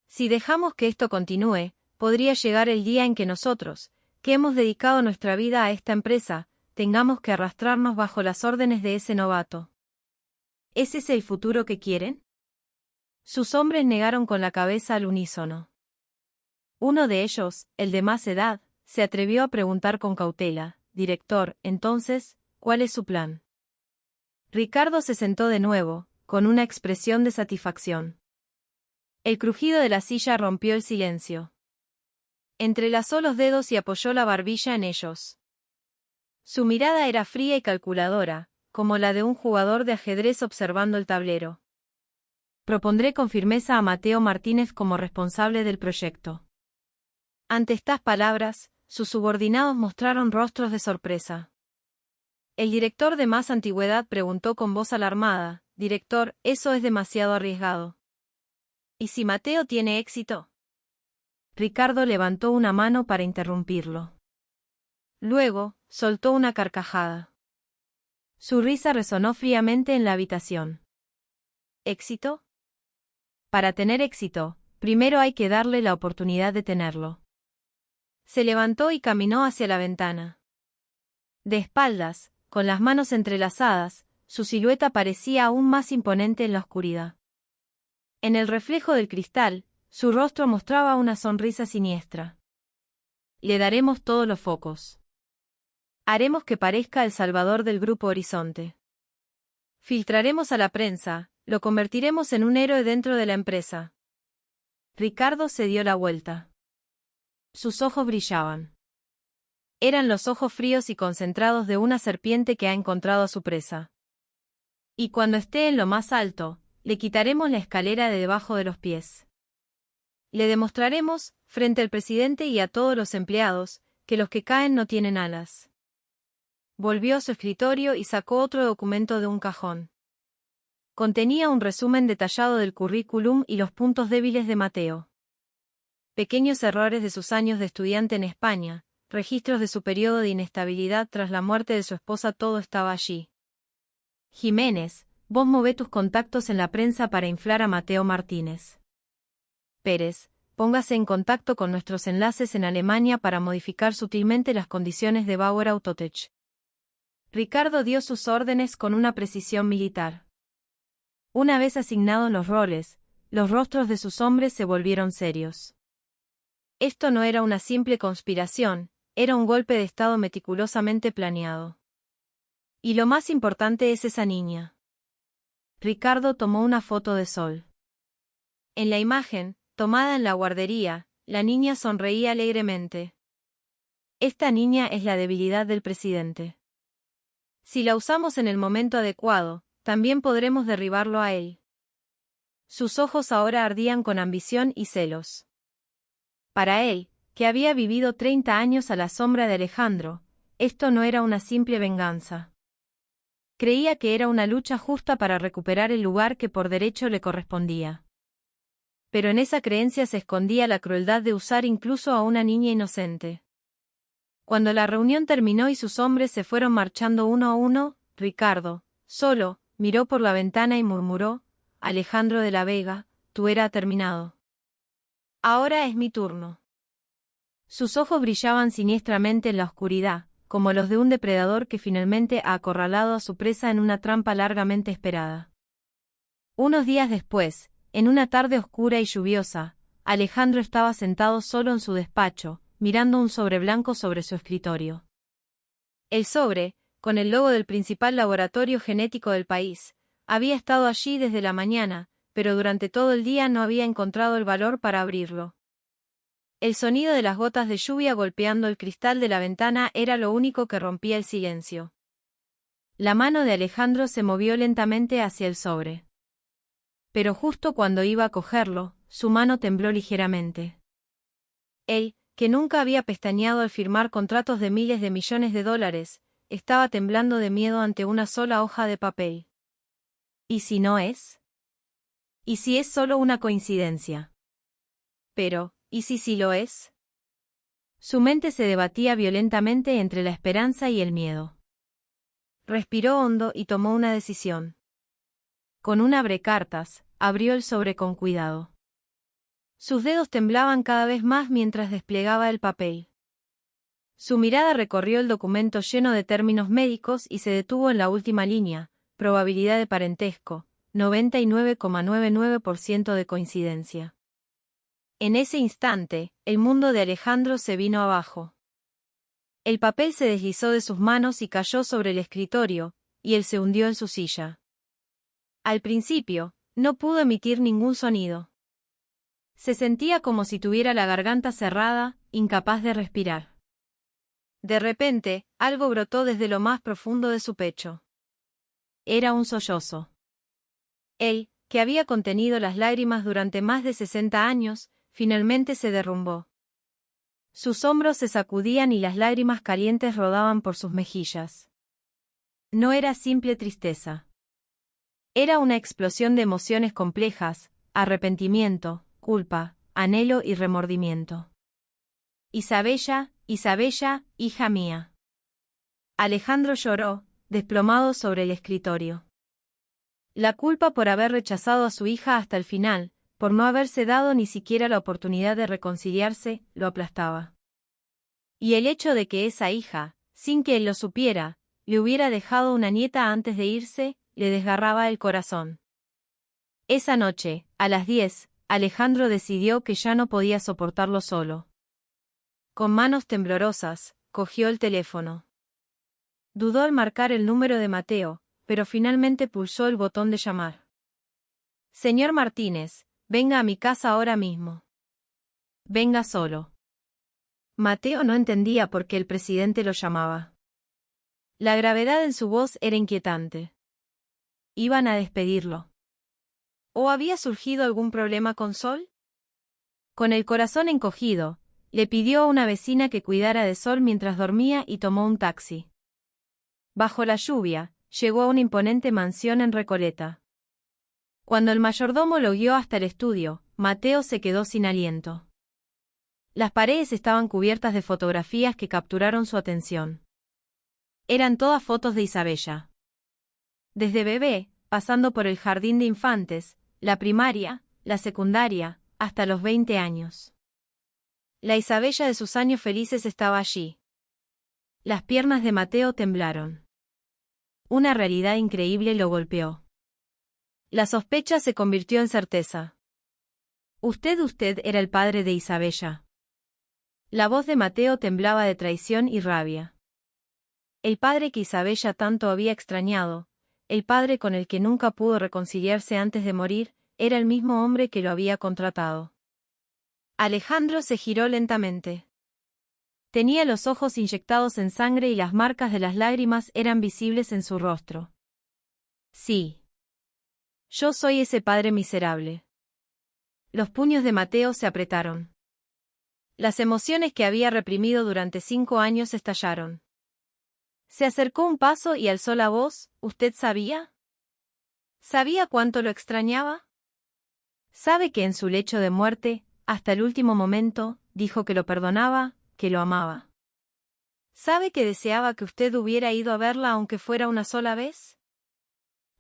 Si dejamos que esto continúe, podría llegar el día en que nosotros, que hemos dedicado nuestra vida a esta empresa, tengamos que arrastrarnos bajo las órdenes de ese novato. ¿Es ese el futuro que quieren? Sus hombres negaron con la cabeza al unísono. Uno de ellos, el de más edad, se atrevió a preguntar con cautela: «Director, entonces, ¿cuál es su plan?» Ricardo se sentó de nuevo, con una expresión de satisfacción. El crujido de la silla rompió el silencio. Entrelazó los dedos y apoyó la barbilla en ellos. Su mirada era fría y calculadora, como la de un jugador de ajedrez observando el tablero. Propondré con firmeza a Mateo Martínez como responsable del proyecto. Ante estas palabras, sus subordinados mostraron rostros de sorpresa. El director de más antigüedad preguntó con voz alarmada: «Director, eso es demasiado arriesgado». ¿Y si Mateo tiene éxito? Ricardo levantó una mano para interrumpirlo. Luego, soltó una carcajada. Su risa resonó fríamente en la habitación. ¿Éxito? Para tener éxito, primero hay que darle la oportunidad de tenerlo. Se levantó y caminó hacia la ventana. De espaldas, con las manos entrelazadas, su silueta parecía aún más imponente en la oscuridad. En el reflejo del cristal, su rostro mostraba una sonrisa siniestra. Le daremos todos los focos. Haremos que parezca el salvador del Grupo Horizonte. Filtraremos a la prensa, lo convertiremos en un héroe dentro de la empresa. Ricardo se dio la vuelta. Sus ojos brillaban. Eran los ojos fríos y concentrados de una serpiente que ha encontrado a su presa. Y cuando esté en lo más alto, le quitaremos la escalera de debajo de los pies. Le demostraremos, frente al presidente y a todos los empleados, que los que caen no tienen alas. Volvió a su escritorio y sacó otro documento de un cajón. Contenía un resumen detallado del currículum y los puntos débiles de Mateo. Pequeños errores de sus años de estudiante en España, registros de su periodo de inestabilidad tras la muerte de su esposa, todo estaba allí. Jiménez, vos mové tus contactos en la prensa para inflar a Mateo Martínez. Pérez, póngase en contacto con nuestros enlaces en Alemania para modificar sutilmente las condiciones de Bauer Autotech. Ricardo dio sus órdenes con una precisión militar. Una vez asignados los roles, los rostros de sus hombres se volvieron serios. Esto no era una simple conspiración, era un golpe de estado meticulosamente planeado. Y lo más importante es esa niña. Ricardo tomó una foto de Sol. En la imagen, tomada en la guardería, la niña sonreía alegremente. Esta niña es la debilidad del presidente. Si la usamos en el momento adecuado, también podremos derribarlo a él. Sus ojos ahora ardían con ambición y celos. Para él, que había vivido 30 años a la sombra de Alejandro, esto no era una simple venganza. Creía que era una lucha justa para recuperar el lugar que por derecho le correspondía. Pero en esa creencia se escondía la crueldad de usar incluso a una niña inocente. Cuando la reunión terminó y sus hombres se fueron marchando uno a uno, Ricardo, solo, miró por la ventana y murmuró: Alejandro de la Vega, tu era ha terminado. Ahora es mi turno. Sus ojos brillaban siniestramente en la oscuridad, como los de un depredador que finalmente ha acorralado a su presa en una trampa largamente esperada. Unos días después, en una tarde oscura y lluviosa, Alejandro estaba sentado solo en su despacho, mirando un sobre blanco sobre su escritorio. El sobre, con el logo del principal laboratorio genético del país, había estado allí desde la mañana, pero durante todo el día no había encontrado el valor para abrirlo. El sonido de las gotas de lluvia golpeando el cristal de la ventana era lo único que rompía el silencio. La mano de Alejandro se movió lentamente hacia el sobre. Pero justo cuando iba a cogerlo, su mano tembló ligeramente. Él, que nunca había pestañeado al firmar contratos de miles de millones de dólares, estaba temblando de miedo ante una sola hoja de papel. ¿Y si no es? ¿Y si es solo una coincidencia? Pero, ¿y si sí lo es? Su mente se debatía violentamente entre la esperanza y el miedo. Respiró hondo y tomó una decisión. Con un abrecartas, abrió el sobre con cuidado. Sus dedos temblaban cada vez más mientras desplegaba el papel. Su mirada recorrió el documento lleno de términos médicos y se detuvo en la última línea: probabilidad de parentesco, 99,99% de coincidencia. En ese instante, el mundo de Alejandro se vino abajo. El papel se deslizó de sus manos y cayó sobre el escritorio, y él se hundió en su silla. Al principio, no pudo emitir ningún sonido. Se sentía como si tuviera la garganta cerrada, incapaz de respirar. De repente, algo brotó desde lo más profundo de su pecho. Era un sollozo. Él, que había contenido las lágrimas durante más de 60 años, finalmente se derrumbó. Sus hombros se sacudían y las lágrimas calientes rodaban por sus mejillas. No era simple tristeza. Era una explosión de emociones complejas: arrepentimiento, culpa, anhelo y remordimiento. Isabella, Isabella, hija mía. Alejandro lloró, desplomado sobre el escritorio. La culpa por haber rechazado a su hija hasta el final, por no haberse dado ni siquiera la oportunidad de reconciliarse, lo aplastaba. Y el hecho de que esa hija, sin que él lo supiera, le hubiera dejado una nieta antes de irse, le desgarraba el corazón. Esa noche, a las 10, Alejandro decidió que ya no podía soportarlo solo. Con manos temblorosas, cogió el teléfono. Dudó al marcar el número de Mateo, pero finalmente pulsó el botón de llamar. Señor Martínez, venga a mi casa ahora mismo. Venga solo. Mateo no entendía por qué el presidente lo llamaba. La gravedad en su voz era inquietante. ¿Iban a despedirlo? ¿O había surgido algún problema con Sol? Con el corazón encogido, le pidió a una vecina que cuidara de Sol mientras dormía y tomó un taxi. Bajo la lluvia, llegó a una imponente mansión en Recoleta. Cuando el mayordomo lo guió hasta el estudio, Mateo se quedó sin aliento. Las paredes estaban cubiertas de fotografías que capturaron su atención. Eran todas fotos de Isabella. Desde bebé, pasando por el jardín de infantes, la primaria, la secundaria, hasta los 20 años. La Isabella de sus años felices estaba allí. Las piernas de Mateo temblaron. Una realidad increíble lo golpeó. La sospecha se convirtió en certeza. Usted era el padre de Isabella. La voz de Mateo temblaba de traición y rabia. El padre que Isabella tanto había extrañado, el padre con el que nunca pudo reconciliarse antes de morir, era el mismo hombre que lo había contratado. Alejandro se giró lentamente. Tenía los ojos inyectados en sangre y las marcas de las lágrimas eran visibles en su rostro. Sí. Yo soy ese padre miserable. Los puños de Mateo se apretaron. Las emociones que había reprimido durante 5 años estallaron. Se acercó un paso y alzó la voz. ¿Usted sabía? ¿Sabía cuánto lo extrañaba? Sabe que en su lecho de muerte, hasta el último momento, dijo que lo perdonaba, que lo amaba. ¿Sabe que deseaba que usted hubiera ido a verla aunque fuera una sola vez?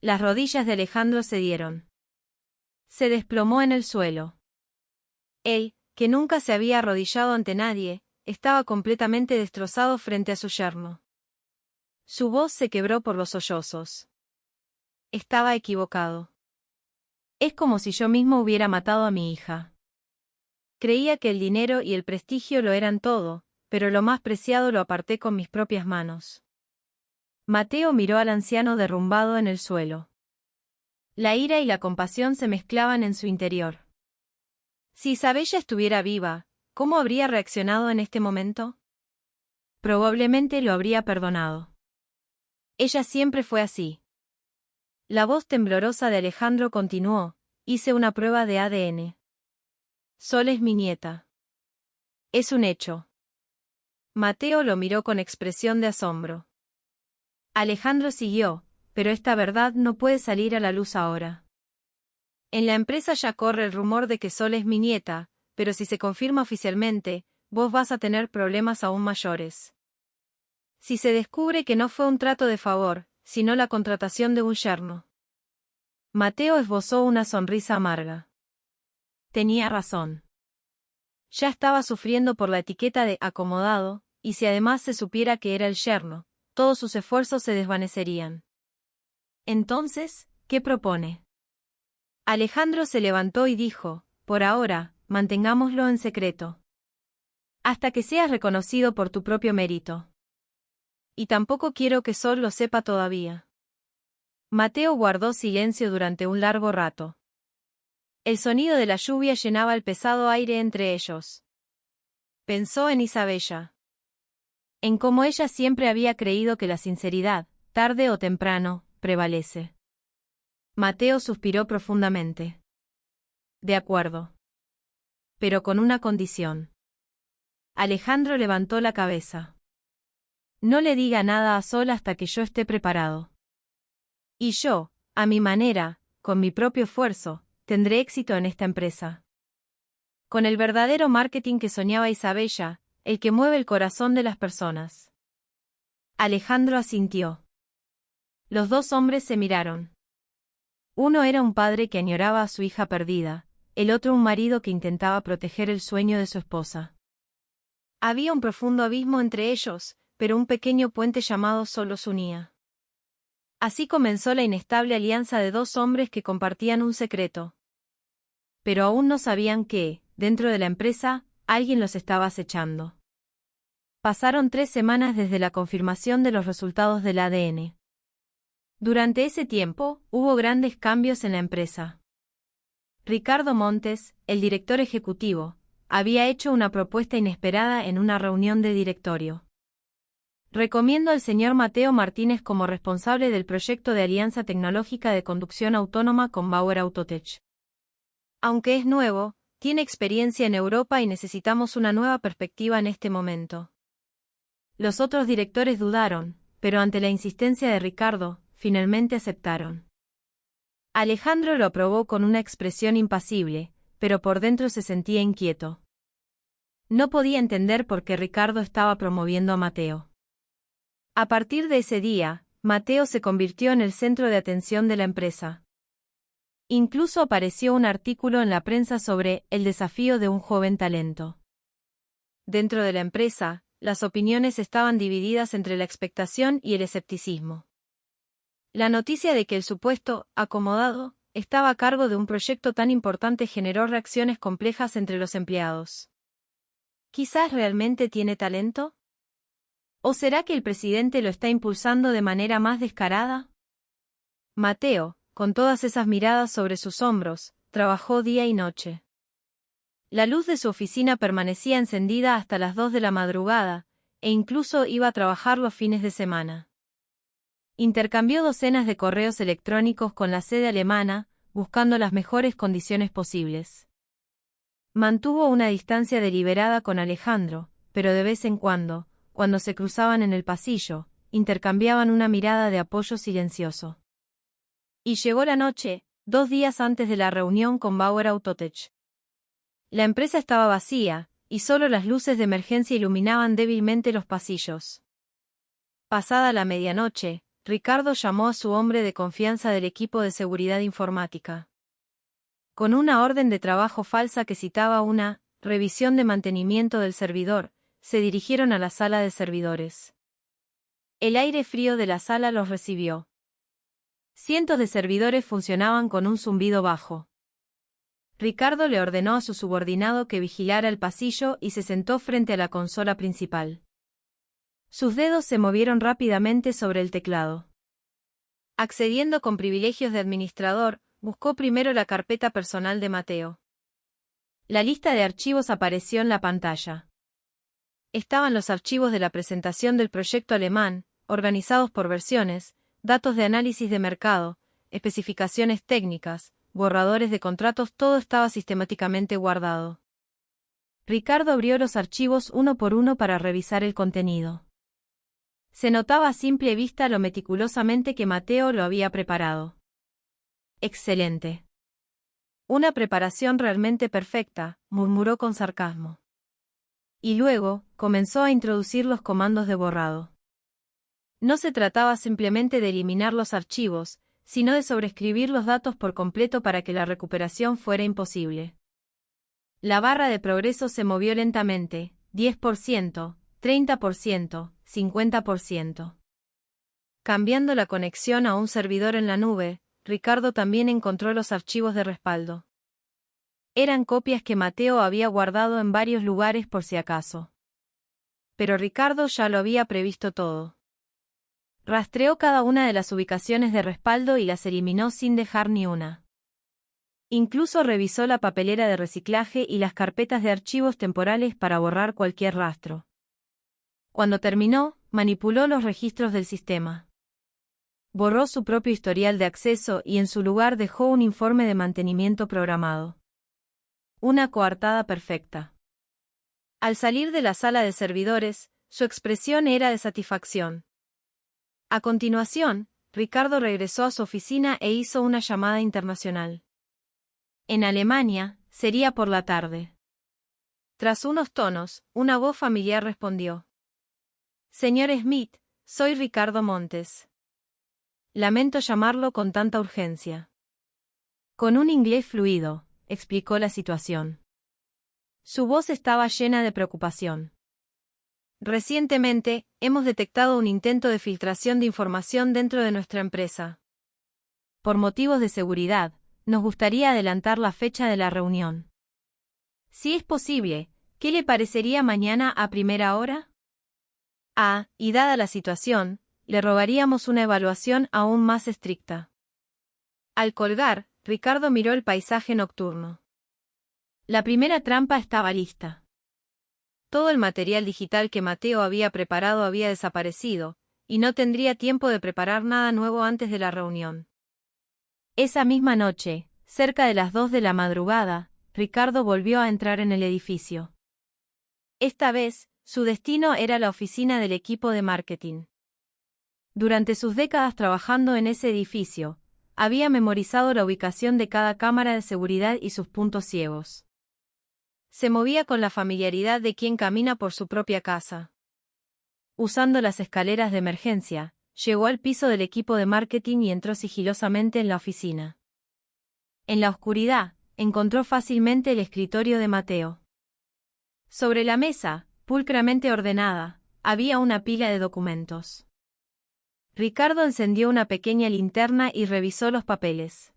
Las rodillas de Alejandro cedieron. Se desplomó en el suelo. Él, que nunca se había arrodillado ante nadie, estaba completamente destrozado frente a su yerno. Su voz se quebró por los sollozos. Estaba equivocado. Es como si yo mismo hubiera matado a mi hija. Creía que el dinero y el prestigio lo eran todo, pero lo más preciado lo aparté con mis propias manos. Mateo miró al anciano derrumbado en el suelo. La ira y la compasión se mezclaban en su interior. Si Isabella estuviera viva, ¿cómo habría reaccionado en este momento? Probablemente lo habría perdonado. Ella siempre fue así. La voz temblorosa de Alejandro continuó. Hice una prueba de ADN. Sol es mi nieta. Es un hecho. Mateo lo miró con expresión de asombro. Alejandro siguió, pero esta verdad no puede salir a la luz ahora. En la empresa ya corre el rumor de que Sol es mi nieta, pero si se confirma oficialmente, vos vas a tener problemas aún mayores. Si se descubre que no fue un trato de favor, sino la contratación de un yerno. Mateo esbozó una sonrisa amarga. Tenía razón. Ya estaba sufriendo por la etiqueta de acomodado, y si además se supiera que era el yerno, todos sus esfuerzos se desvanecerían. Entonces, ¿qué propone? Alejandro se levantó y dijo, por ahora, mantengámoslo en secreto. Hasta que seas reconocido por tu propio mérito. Y tampoco quiero que Sol lo sepa todavía. Mateo guardó silencio durante un largo rato. El sonido de la lluvia llenaba el pesado aire entre ellos. Pensó en Isabella. En cómo ella siempre había creído que la sinceridad, tarde o temprano, prevalece. Mateo suspiró profundamente. De acuerdo. Pero con una condición. Alejandro levantó la cabeza. No le diga nada a Sol hasta que yo esté preparado. Y yo, a mi manera, con mi propio esfuerzo, tendré éxito en esta empresa. Con el verdadero marketing que soñaba Isabella, el que mueve el corazón de las personas. Alejandro asintió. Los dos hombres se miraron. Uno era un padre que añoraba a su hija perdida, el otro un marido que intentaba proteger el sueño de su esposa. Había un profundo abismo entre ellos, pero un pequeño puente llamado Sol los unía. Así comenzó la inestable alianza de dos hombres que compartían un secreto. Pero aún no sabían que, dentro de la empresa, alguien los estaba acechando. Pasaron 3 semanas desde la confirmación de los resultados del ADN. Durante ese tiempo, hubo grandes cambios en la empresa. Ricardo Montes, el director ejecutivo, había hecho una propuesta inesperada en una reunión de directorio. Recomiendo al señor Mateo Martínez como responsable del proyecto de alianza tecnológica de conducción autónoma con Bauer Autotech. Aunque es nuevo, tiene experiencia en Europa y necesitamos una nueva perspectiva en este momento. Los otros directores dudaron, pero ante la insistencia de Ricardo, finalmente aceptaron. Alejandro lo aprobó con una expresión impasible, pero por dentro se sentía inquieto. No podía entender por qué Ricardo estaba promoviendo a Mateo. A partir de ese día, Mateo se convirtió en el centro de atención de la empresa. Incluso apareció un artículo en la prensa sobre el desafío de un joven talento. Dentro de la empresa, las opiniones estaban divididas entre la expectación y el escepticismo. La noticia de que el supuesto acomodado estaba a cargo de un proyecto tan importante generó reacciones complejas entre los empleados. ¿Quizás realmente tiene talento? ¿O será que el presidente lo está impulsando de manera más descarada? Mateo, con todas esas miradas sobre sus hombros, trabajó día y noche. La luz de su oficina permanecía encendida hasta las 2 de la madrugada, e incluso iba a trabajar los fines de semana. Intercambió docenas de correos electrónicos con la sede alemana, buscando las mejores condiciones posibles. Mantuvo una distancia deliberada con Alejandro, pero de vez en cuando se cruzaban en el pasillo, intercambiaban una mirada de apoyo silencioso. Y llegó la noche, 2 días antes de la reunión con Bauer Autotech. La empresa estaba vacía, y solo las luces de emergencia iluminaban débilmente los pasillos. Pasada la medianoche, Ricardo llamó a su hombre de confianza del equipo de seguridad informática. Con una orden de trabajo falsa que citaba una revisión de mantenimiento del servidor, se dirigieron a la sala de servidores. El aire frío de la sala los recibió. Cientos de servidores funcionaban con un zumbido bajo. Ricardo le ordenó a su subordinado que vigilara el pasillo y se sentó frente a la consola principal. Sus dedos se movieron rápidamente sobre el teclado. Accediendo con privilegios de administrador, buscó primero la carpeta personal de Mateo. La lista de archivos apareció en la pantalla. Estaban los archivos de la presentación del proyecto alemán, organizados por versiones, datos de análisis de mercado, especificaciones técnicas, borradores de contratos, todo estaba sistemáticamente guardado. Ricardo abrió los archivos uno por uno para revisar el contenido. Se notaba a simple vista lo meticulosamente que Mateo lo había preparado. Excelente. Una preparación realmente perfecta, murmuró con sarcasmo. Y luego, comenzó a introducir los comandos de borrado. No se trataba simplemente de eliminar los archivos, sino de sobreescribir los datos por completo para que la recuperación fuera imposible. La barra de progreso se movió lentamente, 10%, 30%, 50%. Cambiando la conexión a un servidor en la nube, Ricardo también encontró los archivos de respaldo. Eran copias que Mateo había guardado en varios lugares por si acaso. Pero Ricardo ya lo había previsto todo. Rastreó cada una de las ubicaciones de respaldo y las eliminó sin dejar ni una. Incluso revisó la papelera de reciclaje y las carpetas de archivos temporales para borrar cualquier rastro. Cuando terminó, manipuló los registros del sistema. Borró su propio historial de acceso y en su lugar dejó un informe de mantenimiento programado. Una coartada perfecta. Al salir de la sala de servidores, su expresión era de satisfacción. A continuación, Ricardo regresó a su oficina e hizo una llamada internacional. En Alemania, sería por la tarde. Tras unos tonos, una voz familiar respondió. Señor Smith, soy Ricardo Montes. Lamento llamarlo con tanta urgencia. Con un inglés fluido, explicó la situación. Su voz estaba llena de preocupación. Recientemente, hemos detectado un intento de filtración de información dentro de nuestra empresa. Por motivos de seguridad, nos gustaría adelantar la fecha de la reunión. Si es posible, ¿qué le parecería mañana a primera hora? Y dada la situación, le rogaríamos una evaluación aún más estricta. Al colgar, Ricardo miró el paisaje nocturno. La primera trampa estaba lista. Todo el material digital que Mateo había preparado había desaparecido, y no tendría tiempo de preparar nada nuevo antes de la reunión. Esa misma noche, cerca de las 2 de la madrugada, Ricardo volvió a entrar en el edificio. Esta vez, su destino era la oficina del equipo de marketing. Durante sus décadas trabajando en ese edificio, había memorizado la ubicación de cada cámara de seguridad y sus puntos ciegos. Se movía con la familiaridad de quien camina por su propia casa. Usando las escaleras de emergencia, llegó al piso del equipo de marketing y entró sigilosamente en la oficina. En la oscuridad, encontró fácilmente el escritorio de Mateo. Sobre la mesa, pulcramente ordenada, había una pila de documentos. Ricardo encendió una pequeña linterna y revisó los papeles.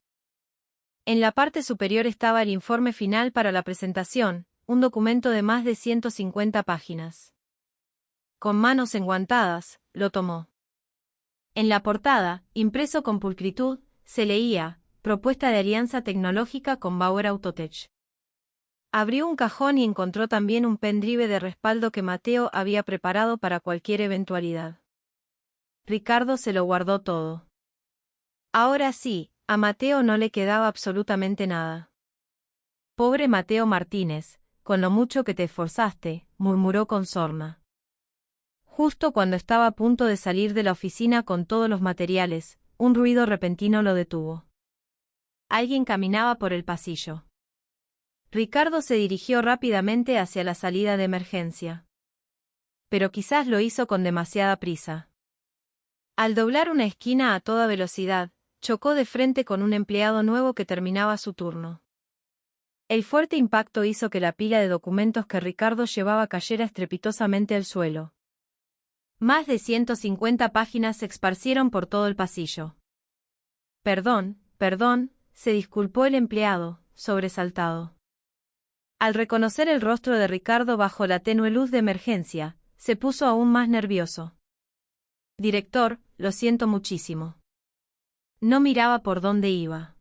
En la parte superior estaba el informe final para la presentación, un documento de más de 150 páginas. Con manos enguantadas, lo tomó. En la portada, impreso con pulcritud, se leía, propuesta de alianza tecnológica con Bauer Autotech. Abrió un cajón y encontró también un pendrive de respaldo que Mateo había preparado para cualquier eventualidad. Ricardo se lo guardó todo. Ahora sí, A Mateo no le quedaba absolutamente nada. Pobre Mateo Martínez, con lo mucho que te esforzaste, murmuró con sorna. Justo cuando estaba a punto de salir de la oficina con todos los materiales, un ruido repentino lo detuvo. Alguien caminaba por el pasillo. Ricardo se dirigió rápidamente hacia la salida de emergencia. Pero quizás lo hizo con demasiada prisa. Al doblar una esquina a toda velocidad, chocó de frente con un empleado nuevo que terminaba su turno. El fuerte impacto hizo que la pila de documentos que Ricardo llevaba cayera estrepitosamente al suelo. Más de 150 páginas se esparcieron por todo el pasillo. Perdón, se disculpó el empleado, sobresaltado. Al reconocer el rostro de Ricardo bajo la tenue luz de emergencia, se puso aún más nervioso. Director, lo siento muchísimo. No miraba por dónde iba.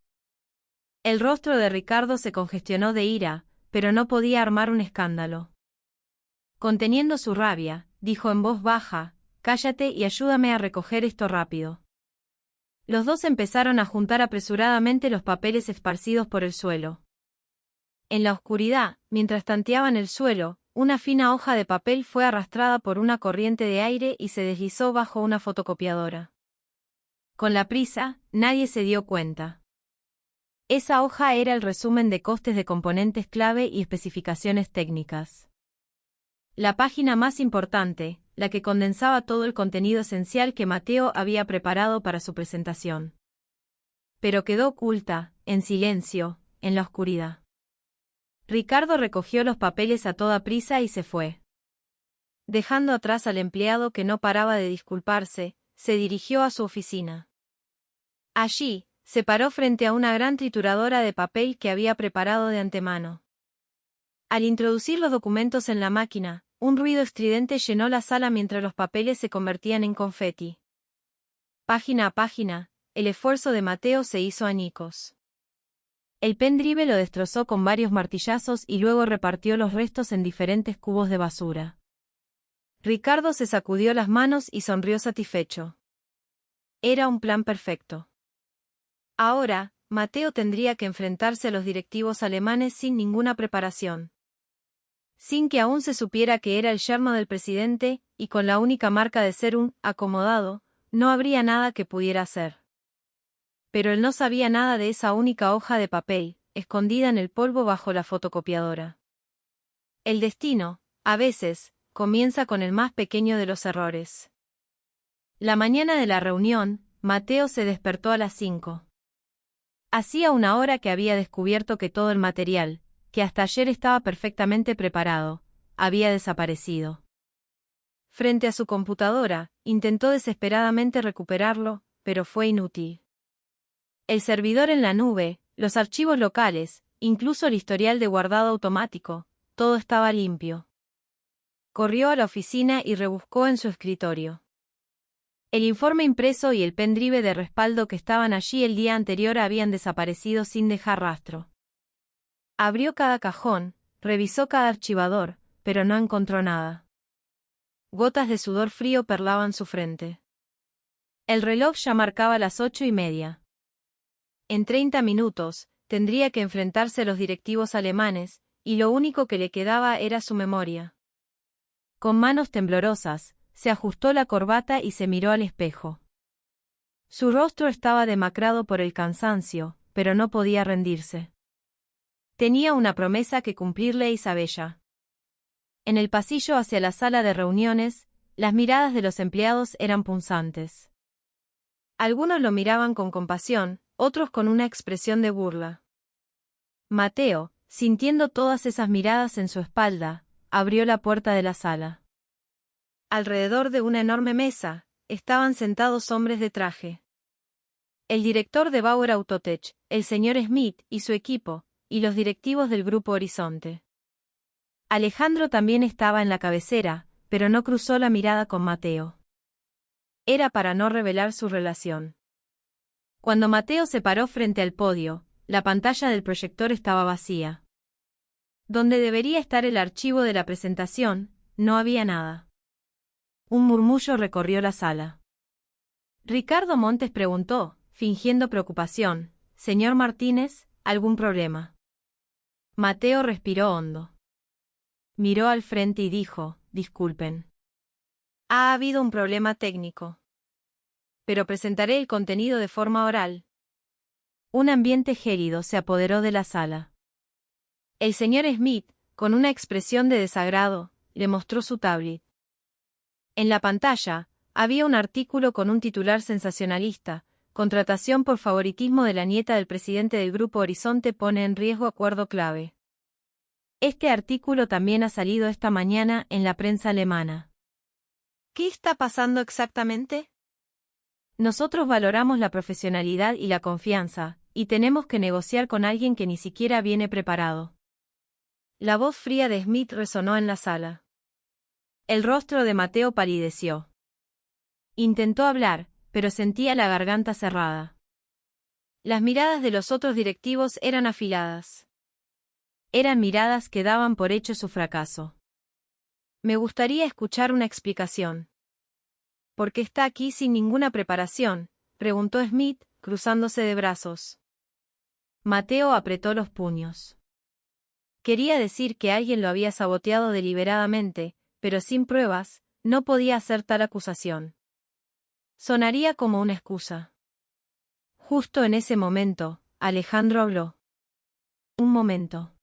El rostro de Ricardo se congestionó de ira, pero no podía armar un escándalo. Conteniendo su rabia, dijo en voz baja, «Cállate y ayúdame a recoger esto rápido». Los dos empezaron a juntar apresuradamente los papeles esparcidos por el suelo. En la oscuridad, mientras tanteaban el suelo, una fina hoja de papel fue arrastrada por una corriente de aire y se deslizó bajo una fotocopiadora. Con la prisa, nadie se dio cuenta. Esa hoja era el resumen de costes de componentes clave y especificaciones técnicas. La página más importante, la que condensaba todo el contenido esencial que Mateo había preparado para su presentación. Pero quedó oculta, en silencio, en la oscuridad. Ricardo recogió los papeles a toda prisa y se fue. Dejando atrás al empleado que no paraba de disculparse, se dirigió a su oficina. Allí, se paró frente a una gran trituradora de papel que había preparado de antemano. Al introducir los documentos en la máquina, un ruido estridente llenó la sala mientras los papeles se convertían en confeti. Página a página, el esfuerzo de Mateo se hizo añicos. El pendrive lo destrozó con varios martillazos y luego repartió los restos en diferentes cubos de basura. Ricardo se sacudió las manos y sonrió satisfecho. Era un plan perfecto. Ahora, Mateo tendría que enfrentarse a los directivos alemanes sin ninguna preparación. Sin que aún se supiera que era el yerno del presidente, y con la única marca de ser un acomodado, no habría nada que pudiera hacer. Pero él no sabía nada de esa única hoja de papel, escondida en el polvo bajo la fotocopiadora. El destino, a veces, comienza con el más pequeño de los errores. La mañana de la reunión, Mateo se despertó a las 5. Hacía una hora que había descubierto que todo el material, que hasta ayer estaba perfectamente preparado, había desaparecido. Frente a su computadora, intentó desesperadamente recuperarlo, pero fue inútil. El servidor en la nube, los archivos locales, incluso el historial de guardado automático, todo estaba limpio. Corrió a la oficina y rebuscó en su escritorio. El informe impreso y el pendrive de respaldo que estaban allí el día anterior habían desaparecido sin dejar rastro. Abrió cada cajón, revisó cada archivador, pero no encontró nada. Gotas de sudor frío perlaban su frente. El reloj ya marcaba las 8:30. En 30 minutos, tendría que enfrentarse a los directivos alemanes, y lo único que le quedaba era su memoria. Con manos temblorosas, se ajustó la corbata y se miró al espejo. Su rostro estaba demacrado por el cansancio, pero no podía rendirse. Tenía una promesa que cumplirle Isabella. En el pasillo hacia la sala de reuniones, las miradas de los empleados eran punzantes. Algunos lo miraban con compasión, otros con una expresión de burla. Mateo, sintiendo todas esas miradas en su espalda, abrió la puerta de la sala. Alrededor de una enorme mesa, estaban sentados hombres de traje. El director de Bauer Autotech, el señor Smith y su equipo, y los directivos del Grupo Horizonte. Alejandro también estaba en la cabecera, pero no cruzó la mirada con Mateo. Era para no revelar su relación. Cuando Mateo se paró frente al podio, la pantalla del proyector estaba vacía. Donde debería estar el archivo de la presentación, no había nada. Un murmullo recorrió la sala. Ricardo Montes preguntó, fingiendo preocupación, Señor Martínez, ¿algún problema? Mateo respiró hondo. Miró al frente y dijo, disculpen. Ha habido un problema técnico. Pero presentaré el contenido de forma oral. Un ambiente gélido se apoderó de la sala. El señor Smith, con una expresión de desagrado, le mostró su tablet. En la pantalla, había un artículo con un titular sensacionalista: contratación por favoritismo de la nieta del presidente del Grupo Horizonte pone en riesgo acuerdo clave. Este artículo también ha salido esta mañana en la prensa alemana. ¿Qué está pasando exactamente? Nosotros valoramos la profesionalidad y la confianza, y tenemos que negociar con alguien que ni siquiera viene preparado. La voz fría de Smith resonó en la sala. El rostro de Mateo palideció. Intentó hablar, pero sentía la garganta cerrada. Las miradas de los otros directivos eran afiladas. Eran miradas que daban por hecho su fracaso. Me gustaría escuchar una explicación. ¿Por qué está aquí sin ninguna preparación?, preguntó Smith, cruzándose de brazos. Mateo apretó los puños. Quería decir que alguien lo había saboteado deliberadamente, pero sin pruebas, no podía hacer tal acusación. Sonaría como una excusa. Justo en ese momento, Alejandro habló. Un momento.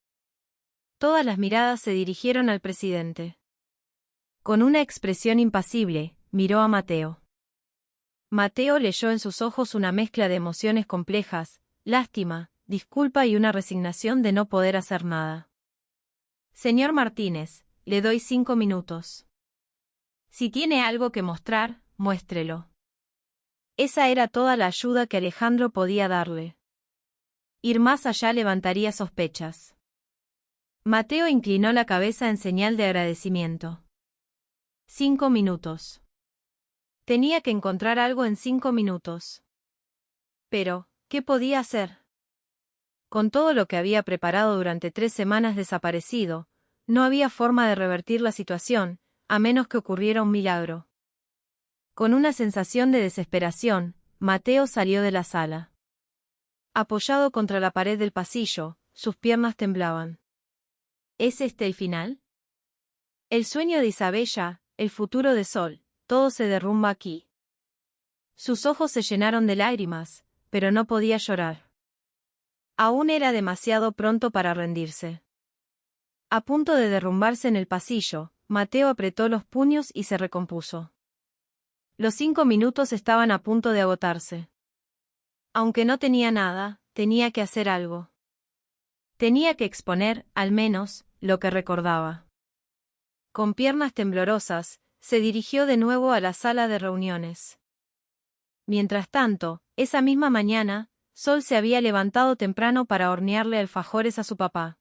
Todas las miradas se dirigieron al presidente. Con una expresión impasible, miró a Mateo. Mateo leyó en sus ojos una mezcla de emociones complejas: lástima, disculpa y una resignación de no poder hacer nada. Señor Martínez, le doy 5 minutos. Si tiene algo que mostrar, muéstrelo. Esa era toda la ayuda que Alejandro podía darle. Ir más allá levantaría sospechas. Mateo inclinó la cabeza en señal de agradecimiento. 5 minutos. Tenía que encontrar algo en 5 minutos. Pero, ¿qué podía hacer? Con todo lo que había preparado durante 3 semanas desaparecido, no había forma de revertir la situación, a menos que ocurriera un milagro. Con una sensación de desesperación, Mateo salió de la sala. Apoyado contra la pared del pasillo, sus piernas temblaban. ¿Es este el final? El sueño de Isabella, el futuro de Sol, todo se derrumba aquí. Sus ojos se llenaron de lágrimas, pero no podía llorar. Aún era demasiado pronto para rendirse. A punto de derrumbarse en el pasillo, Mateo apretó los puños y se recompuso. Los 5 minutos estaban a punto de agotarse. Aunque no tenía nada, tenía que hacer algo. Tenía que exponer, al menos, lo que recordaba. Con piernas temblorosas, se dirigió de nuevo a la sala de reuniones. Mientras tanto, esa misma mañana, Sol se había levantado temprano para hornearle alfajores a su papá.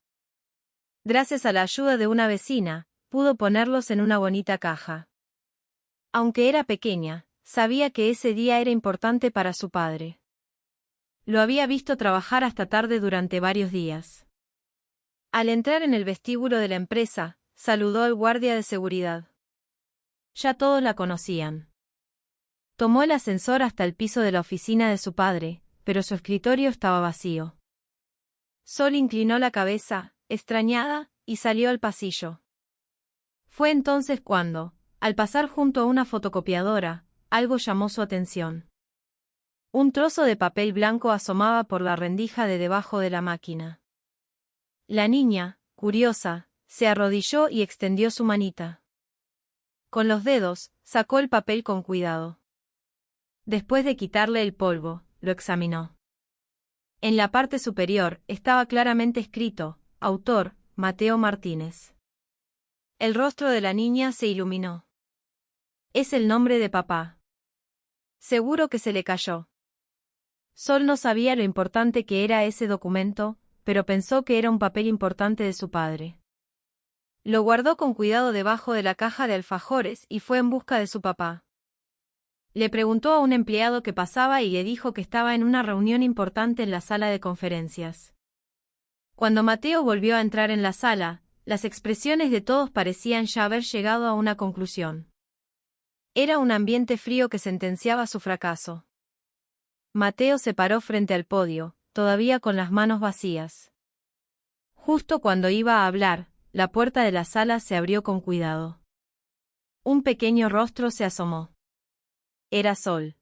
Gracias a la ayuda de una vecina, pudo ponerlos en una bonita caja. Aunque era pequeña, sabía que ese día era importante para su padre. Lo había visto trabajar hasta tarde durante varios días. Al entrar en el vestíbulo de la empresa, saludó al guardia de seguridad. Ya todos la conocían. Tomó el ascensor hasta el piso de la oficina de su padre, pero su escritorio estaba vacío. Sol inclinó la cabeza, extrañada, y salió al pasillo. Fue entonces cuando, al pasar junto a una fotocopiadora, algo llamó su atención. Un trozo de papel blanco asomaba por la rendija de debajo de la máquina. La niña, curiosa, se arrodilló y extendió su manita. Con los dedos, sacó el papel con cuidado. Después de quitarle el polvo, lo examinó. En la parte superior estaba claramente escrito: autor, Mateo Martínez. El rostro de la niña se iluminó. Es el nombre de papá. Seguro que se le cayó. Sol no sabía lo importante que era ese documento, pero pensó que era un papel importante de su padre. Lo guardó con cuidado debajo de la caja de alfajores y fue en busca de su papá. Le preguntó a un empleado que pasaba y le dijo que estaba en una reunión importante en la sala de conferencias. Cuando Mateo volvió a entrar en la sala, las expresiones de todos parecían ya haber llegado a una conclusión. Era un ambiente frío que sentenciaba su fracaso. Mateo se paró frente al podio, todavía con las manos vacías. Justo cuando iba a hablar, la puerta de la sala se abrió con cuidado. Un pequeño rostro se asomó. Era Sol.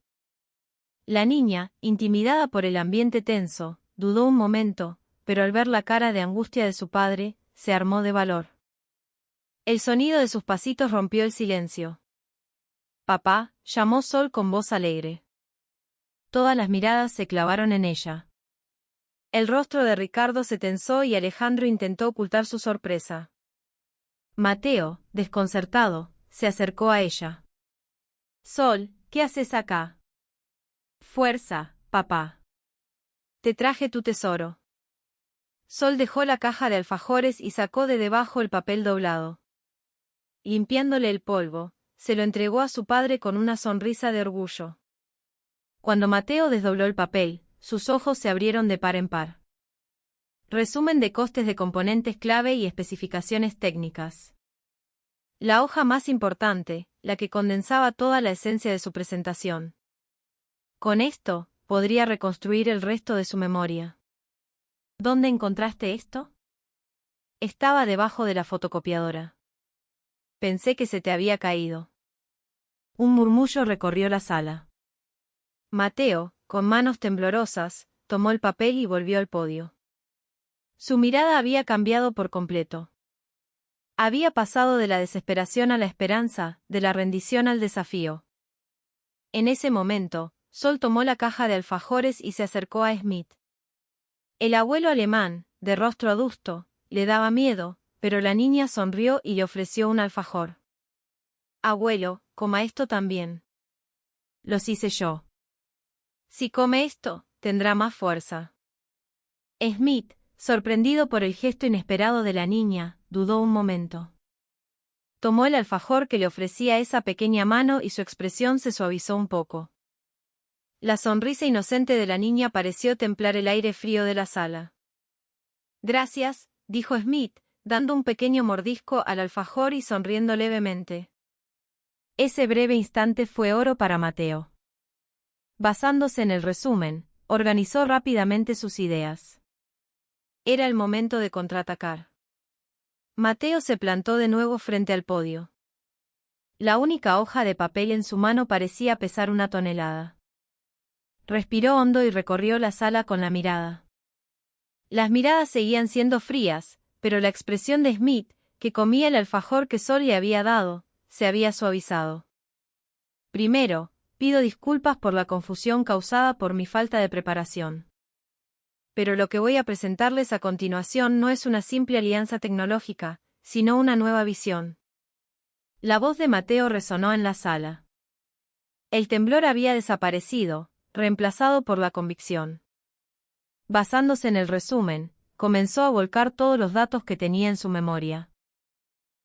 La niña, intimidada por el ambiente tenso, dudó un momento, pero al ver la cara de angustia de su padre, se armó de valor. El sonido de sus pasitos rompió el silencio. «Papá», llamó Sol con voz alegre. Todas las miradas se clavaron en ella. El rostro de Ricardo se tensó y Alejandro intentó ocultar su sorpresa. Mateo, desconcertado, se acercó a ella. «Sol, ¿qué haces acá?» «Fuerza, papá. Te traje tu tesoro». Sol dejó la caja de alfajores y sacó de debajo el papel doblado. Limpiándole el polvo, se lo entregó a su padre con una sonrisa de orgullo. Cuando Mateo desdobló el papel, sus ojos se abrieron de par en par. Resumen de costes de componentes clave y especificaciones técnicas. La hoja más importante, la que condensaba toda la esencia de su presentación. Con esto, podría reconstruir el resto de su memoria. ¿Dónde encontraste esto? Estaba debajo de la fotocopiadora. Pensé que se te había caído. Un murmullo recorrió la sala. Mateo, con manos temblorosas, tomó el papel y volvió al podio. Su mirada había cambiado por completo. Había pasado de la desesperación a la esperanza, de la rendición al desafío. En ese momento, Sol tomó la caja de alfajores y se acercó a Smith. El abuelo alemán, de rostro adusto, le daba miedo, pero la niña sonrió y le ofreció un alfajor. «Abuelo, coma esto también». «Los hice yo». «Si come esto, tendrá más fuerza». Smith, sorprendido por el gesto inesperado de la niña, dudó un momento. Tomó el alfajor que le ofrecía esa pequeña mano y su expresión se suavizó un poco. La sonrisa inocente de la niña pareció templar el aire frío de la sala. «Gracias», dijo Smith, dando un pequeño mordisco al alfajor y sonriendo levemente. Ese breve instante fue oro para Mateo. Basándose en el resumen, organizó rápidamente sus ideas. Era el momento de contraatacar. Mateo se plantó de nuevo frente al podio. La única hoja de papel en su mano parecía pesar 1 tonelada. Respiró hondo y recorrió la sala con la mirada. Las miradas seguían siendo frías, pero la expresión de Smith, que comía el alfajor que Sol le había dado, se había suavizado. «Primero, pido disculpas por la confusión causada por mi falta de preparación. Pero lo que voy a presentarles a continuación no es una simple alianza tecnológica, sino una nueva visión». La voz de Mateo resonó en la sala. El temblor había desaparecido, reemplazado por la convicción. Basándose en el resumen, comenzó a volcar todos los datos que tenía en su memoria.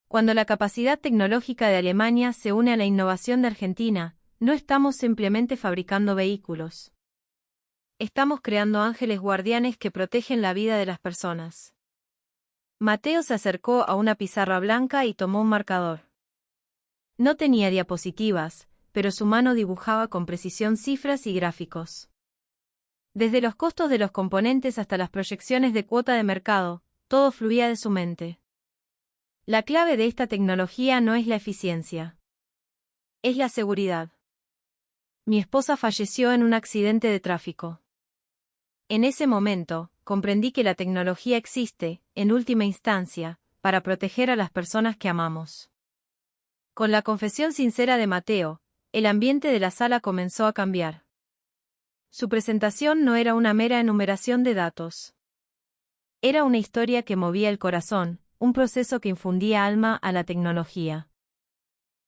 Cuando la capacidad tecnológica de Alemania se une a la innovación de Argentina, no estamos simplemente fabricando vehículos. Estamos creando ángeles guardianes que protegen la vida de las personas. Mateo se acercó a una pizarra blanca y tomó un marcador. No tenía diapositivas, pero su mano dibujaba con precisión cifras y gráficos. Desde los costos de los componentes hasta las proyecciones de cuota de mercado, todo fluía de su mente. La clave de esta tecnología no es la eficiencia. Es la seguridad. Mi esposa falleció en un accidente de tráfico. En ese momento, comprendí que la tecnología existe, en última instancia, para proteger a las personas que amamos. Con la confesión sincera de Mateo, el ambiente de la sala comenzó a cambiar. Su presentación no era una mera enumeración de datos. Era una historia que movía el corazón, un proceso que infundía alma a la tecnología.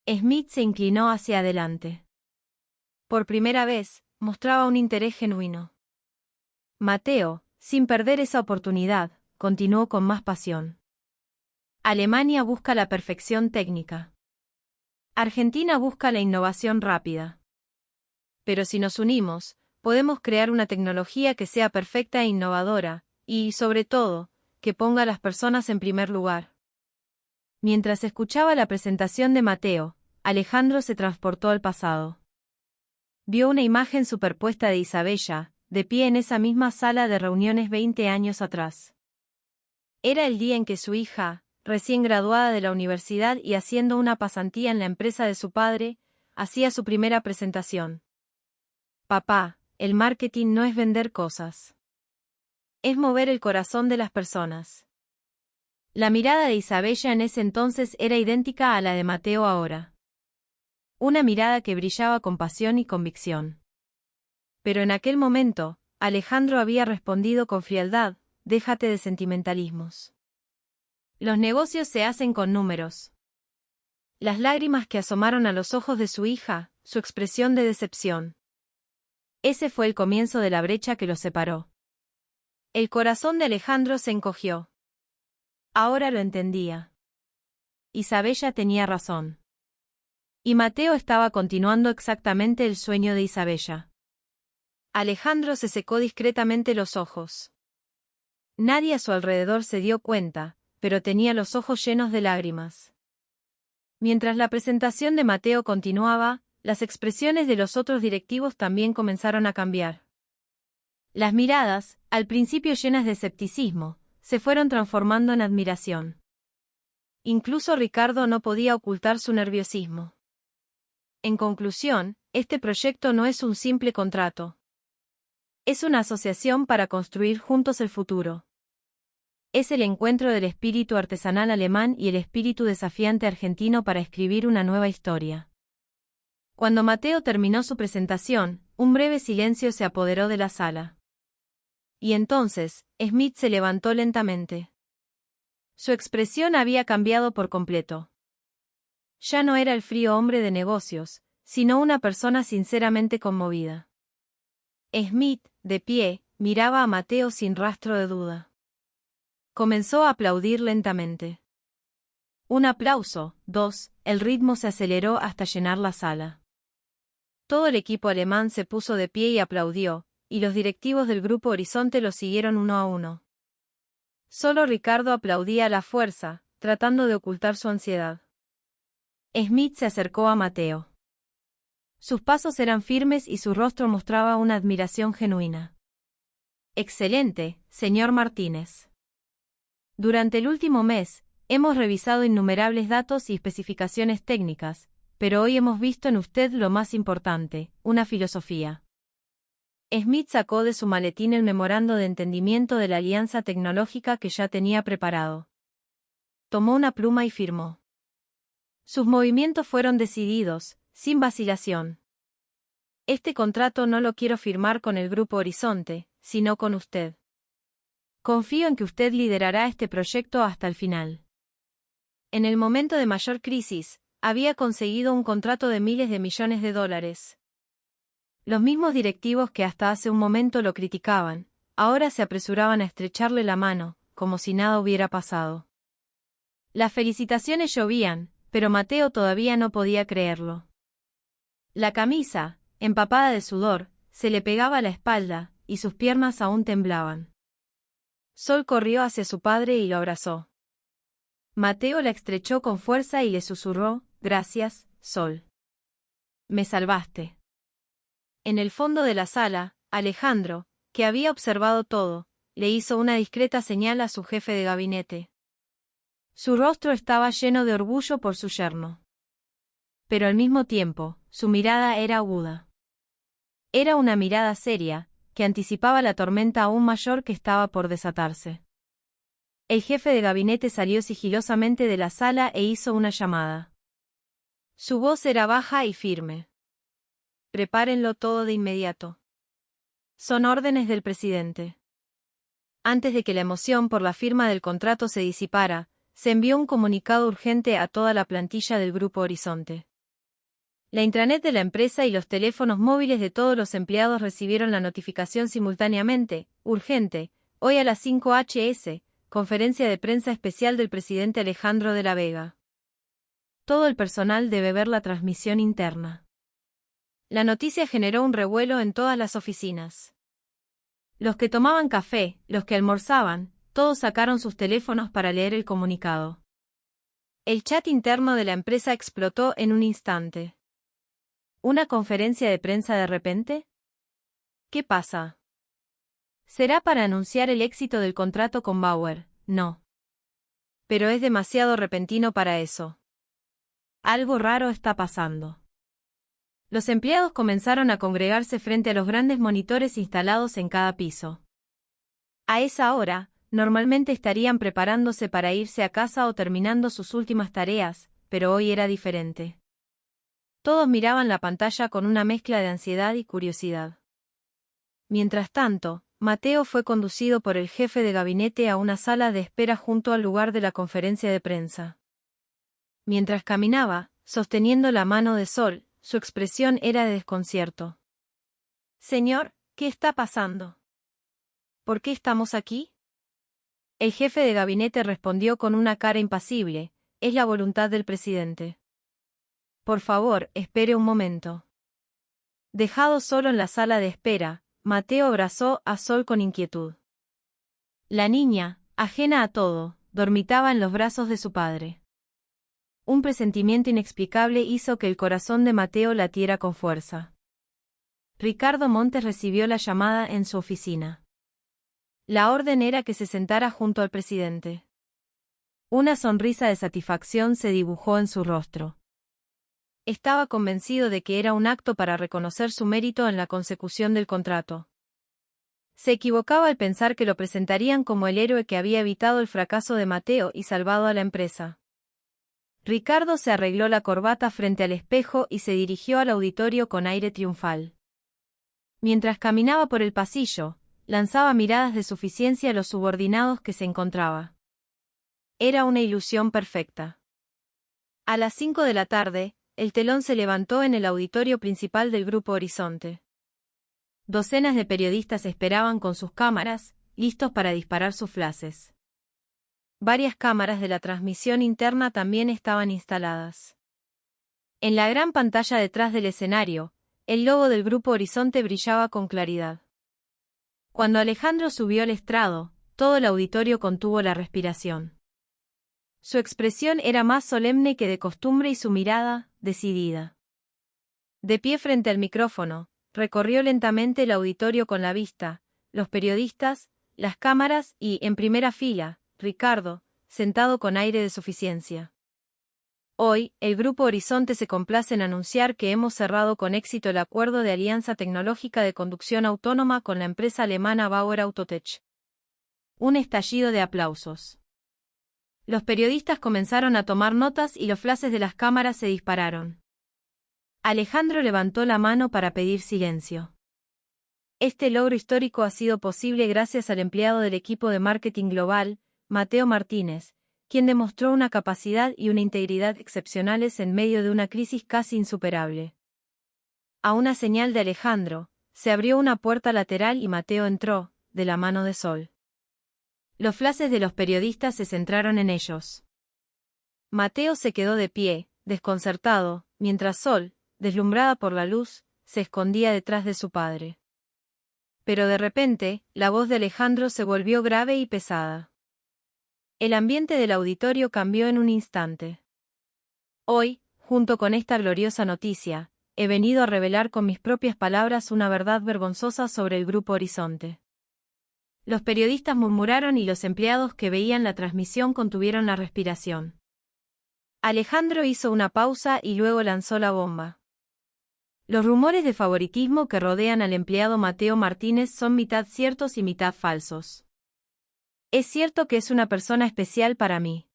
Smith se inclinó hacia adelante. Por primera vez, mostraba un interés genuino. Mateo, sin perder esa oportunidad, continuó con más pasión. Alemania busca la perfección técnica. Argentina busca la innovación rápida. Pero si nos unimos, podemos crear una tecnología que sea perfecta e innovadora, y, sobre todo, que ponga a las personas en primer lugar. Mientras escuchaba la presentación de Mateo, Alejandro se transportó al pasado. Vio una imagen superpuesta de Isabella, de pie en esa misma sala de reuniones 20 años atrás. Era el día en que su hija, recién graduada de la universidad y haciendo una pasantía en la empresa de su padre, hacía su primera presentación. Papá, el marketing no es vender cosas. Es mover el corazón de las personas. La mirada de Isabella en ese entonces era idéntica a la de Mateo ahora. Una mirada que brillaba con pasión y convicción. Pero en aquel momento, Alejandro había respondido con frialdad: déjate de sentimentalismos. Los negocios se hacen con números. Las lágrimas que asomaron a los ojos de su hija, su expresión de decepción. Ese fue el comienzo de la brecha que los separó. El corazón de Alejandro se encogió. Ahora lo entendía. Isabella tenía razón. Y Mateo estaba continuando exactamente el sueño de Isabella. Alejandro se secó discretamente los ojos. Nadie a su alrededor se dio cuenta, pero tenía los ojos llenos de lágrimas. Mientras la presentación de Mateo continuaba, las expresiones de los otros directivos también comenzaron a cambiar. Las miradas, al principio llenas de escepticismo, se fueron transformando en admiración. Incluso Ricardo no podía ocultar su nerviosismo. En conclusión, este proyecto no es un simple contrato. Es una asociación para construir juntos el futuro. Es el encuentro del espíritu artesanal alemán y el espíritu desafiante argentino para escribir una nueva historia. Cuando Mateo terminó su presentación, un breve silencio se apoderó de la sala. Y entonces, Smith se levantó lentamente. Su expresión había cambiado por completo. Ya no era el frío hombre de negocios, sino una persona sinceramente conmovida. Smith, de pie, miraba a Mateo sin rastro de duda. Comenzó a aplaudir lentamente. Un aplauso, dos, el ritmo se aceleró hasta llenar la sala. Todo el equipo alemán se puso de pie y aplaudió, y los directivos del Grupo Horizonte lo siguieron uno a uno. Solo Ricardo aplaudía a la fuerza, tratando de ocultar su ansiedad. Smith se acercó a Mateo. Sus pasos eran firmes y su rostro mostraba una admiración genuina. Excelente, señor Martínez. Durante el último mes, hemos revisado innumerables datos y especificaciones técnicas, pero hoy hemos visto en usted lo más importante, una filosofía. Smith sacó de su maletín el memorando de entendimiento de la alianza tecnológica que ya tenía preparado. Tomó una pluma y firmó. Sus movimientos fueron decididos, sin vacilación. Este contrato no lo quiero firmar con el Grupo Horizonte, sino con usted. Confío en que usted liderará este proyecto hasta el final. En el momento de mayor crisis, había conseguido un contrato de miles de millones de dólares. Los mismos directivos que hasta hace un momento lo criticaban, ahora se apresuraban a estrecharle la mano, como si nada hubiera pasado. Las felicitaciones llovían, pero Mateo todavía no podía creerlo. La camisa, empapada de sudor, se le pegaba a la espalda, y sus piernas aún temblaban. Sol corrió hacia su padre y lo abrazó. Mateo la estrechó con fuerza y le susurró: «Gracias, Sol. Me salvaste». En el fondo de la sala, Alejandro, que había observado todo, le hizo una discreta señal a su jefe de gabinete. Su rostro estaba lleno de orgullo por su yerno. Pero al mismo tiempo, su mirada era aguda. Era una mirada seria, que anticipaba la tormenta aún mayor que estaba por desatarse. El jefe de gabinete salió sigilosamente de la sala e hizo una llamada. Su voz era baja y firme. Prepárenlo todo de inmediato. Son órdenes del presidente. Antes de que la emoción por la firma del contrato se disipara, se envió un comunicado urgente a toda la plantilla del Grupo Horizonte. La intranet de la empresa y los teléfonos móviles de todos los empleados recibieron la notificación simultáneamente: urgente, hoy a las 5 h, conferencia de prensa especial del presidente Alejandro de la Vega. Todo el personal debe ver la transmisión interna. La noticia generó un revuelo en todas las oficinas. Los que tomaban café, los que almorzaban, todos sacaron sus teléfonos para leer el comunicado. El chat interno de la empresa explotó en un instante. ¿Una conferencia de prensa de repente? ¿Qué pasa? Será para anunciar el éxito del contrato con Bauer, no. Pero es demasiado repentino para eso. Algo raro está pasando. Los empleados comenzaron a congregarse frente a los grandes monitores instalados en cada piso. A esa hora, normalmente estarían preparándose para irse a casa o terminando sus últimas tareas, pero hoy era diferente. Todos miraban la pantalla con una mezcla de ansiedad y curiosidad. Mientras tanto, Mateo fue conducido por el jefe de gabinete a una sala de espera junto al lugar de la conferencia de prensa. Mientras caminaba, sosteniendo la mano de Sol, su expresión era de desconcierto. «Señor, ¿qué está pasando? ¿Por qué estamos aquí?» El jefe de gabinete respondió con una cara impasible: «Es la voluntad del presidente. Por favor, espere un momento». Dejado solo en la sala de espera, Mateo abrazó a Sol con inquietud. La niña, ajena a todo, dormitaba en los brazos de su padre. Un presentimiento inexplicable hizo que el corazón de Mateo latiera con fuerza. Ricardo Montes recibió la llamada en su oficina. La orden era que se sentara junto al presidente. Una sonrisa de satisfacción se dibujó en su rostro. Estaba convencido de que era un acto para reconocer su mérito en la consecución del contrato. Se equivocaba al pensar que lo presentarían como el héroe que había evitado el fracaso de Mateo y salvado a la empresa. Ricardo se arregló la corbata frente al espejo y se dirigió al auditorio con aire triunfal. Mientras caminaba por el pasillo, lanzaba miradas de suficiencia a los subordinados que se encontraba. Era una ilusión perfecta. A las 5 de la tarde, el telón se levantó en el auditorio principal del Grupo Horizonte. Docenas de periodistas esperaban con sus cámaras, listos para disparar sus flashes. Varias cámaras de la transmisión interna también estaban instaladas. En la gran pantalla detrás del escenario, el logo del Grupo Horizonte brillaba con claridad. Cuando Alejandro subió al estrado, todo el auditorio contuvo la respiración. Su expresión era más solemne que de costumbre y su mirada, decidida. De pie frente al micrófono, recorrió lentamente el auditorio con la vista, los periodistas, las cámaras y, en primera fila, Ricardo, sentado con aire de suficiencia. Hoy, el Grupo Horizonte se complace en anunciar que hemos cerrado con éxito el acuerdo de alianza tecnológica de conducción autónoma con la empresa alemana Bauer Autotech. Un estallido de aplausos. Los periodistas comenzaron a tomar notas y los flashes de las cámaras se dispararon. Alejandro levantó la mano para pedir silencio. Este logro histórico ha sido posible gracias al empleado del equipo de marketing global, Mateo Martínez, quien demostró una capacidad y una integridad excepcionales en medio de una crisis casi insuperable. A una señal de Alejandro, se abrió una puerta lateral y Mateo entró, de la mano de Sol. Los flashes de los periodistas se centraron en ellos. Mateo se quedó de pie, desconcertado, mientras Sol, deslumbrada por la luz, se escondía detrás de su padre. Pero de repente, la voz de Alejandro se volvió grave y pesada. El ambiente del auditorio cambió en un instante. Hoy, junto con esta gloriosa noticia, he venido a revelar con mis propias palabras una verdad vergonzosa sobre el Grupo Horizonte. Los periodistas murmuraron y los empleados que veían la transmisión contuvieron la respiración. Alejandro hizo una pausa y luego lanzó la bomba. Los rumores de favoritismo que rodean al empleado Mateo Martínez son mitad ciertos y mitad falsos. Es cierto que es una persona especial para mí.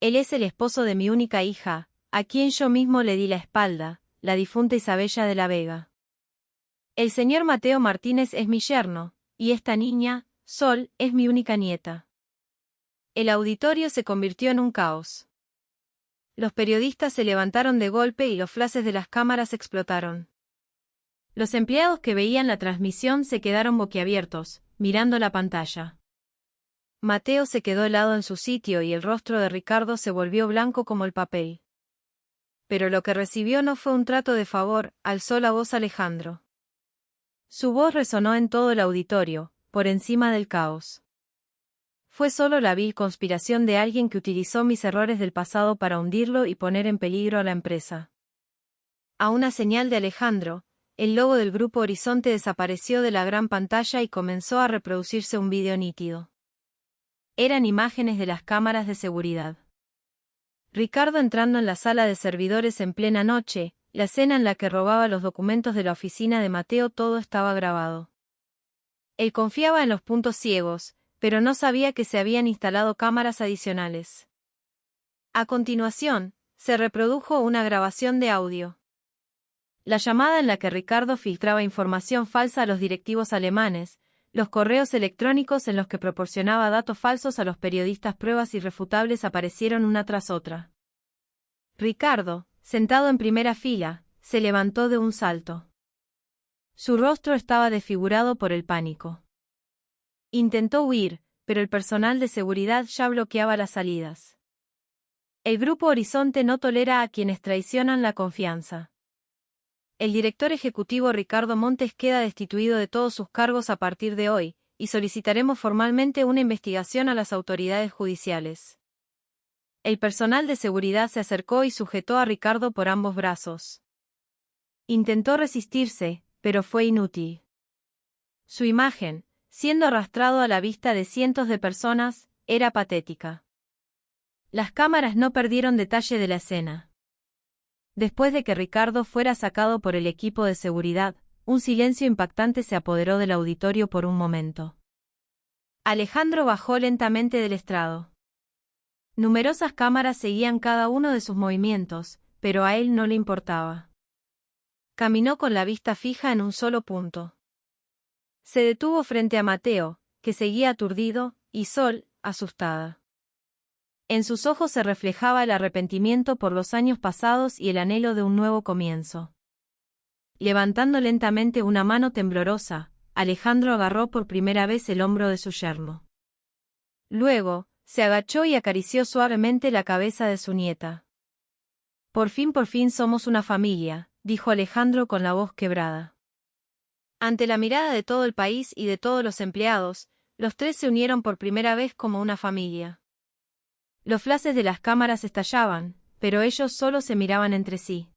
Él es el esposo de mi única hija, a quien yo mismo le di la espalda, la difunta Isabella de la Vega. El señor Mateo Martínez es mi yerno, y esta niña, Sol, es mi única nieta. El auditorio se convirtió en un caos. Los periodistas se levantaron de golpe y los flashes de las cámaras explotaron. Los empleados que veían la transmisión se quedaron boquiabiertos, mirando la pantalla. Mateo se quedó helado en su sitio y el rostro de Ricardo se volvió blanco como el papel. Pero lo que recibió no fue un trato de favor, alzó la voz Alejandro. Su voz resonó en todo el auditorio, por encima del caos. Fue solo la vil conspiración de alguien que utilizó mis errores del pasado para hundirlo y poner en peligro a la empresa. A una señal de Alejandro, el logo del Grupo Horizonte desapareció de la gran pantalla y comenzó a reproducirse un vídeo nítido. Eran imágenes de las cámaras de seguridad. Ricardo entrando en la sala de servidores en plena noche, la escena en la que robaba los documentos de la oficina de Mateo, todo estaba grabado. Él confiaba en los puntos ciegos, pero no sabía que se habían instalado cámaras adicionales. A continuación, se reprodujo una grabación de audio. La llamada en la que Ricardo filtraba información falsa a los directivos alemanes, los correos electrónicos en los que proporcionaba datos falsos a los periodistas, pruebas irrefutables aparecieron una tras otra. Ricardo, sentado en primera fila, se levantó de un salto. Su rostro estaba desfigurado por el pánico. Intentó huir, pero el personal de seguridad ya bloqueaba las salidas. El Grupo Horizonte no tolera a quienes traicionan la confianza. El director ejecutivo Ricardo Montes queda destituido de todos sus cargos a partir de hoy, y solicitaremos formalmente una investigación a las autoridades judiciales. El personal de seguridad se acercó y sujetó a Ricardo por ambos brazos. Intentó resistirse, pero fue inútil. Su imagen, siendo arrastrado a la vista de cientos de personas, era patética. Las cámaras no perdieron detalle de la escena. Después de que Ricardo fuera sacado por el equipo de seguridad, un silencio impactante se apoderó del auditorio por un momento. Alejandro bajó lentamente del estrado. Numerosas cámaras seguían cada uno de sus movimientos, pero a él no le importaba. Caminó con la vista fija en un solo punto. Se detuvo frente a Mateo, que seguía aturdido, y Sol, asustada. En sus ojos se reflejaba el arrepentimiento por los años pasados y el anhelo de un nuevo comienzo. Levantando lentamente una mano temblorosa, Alejandro agarró por primera vez el hombro de su yerno. Luego, se agachó y acarició suavemente la cabeza de su nieta. Por fin somos una familia, dijo Alejandro con la voz quebrada. Ante la mirada de todo el país y de todos los empleados, los tres se unieron por primera vez como una familia. Los flashes de las cámaras estallaban, pero ellos solo se miraban entre sí.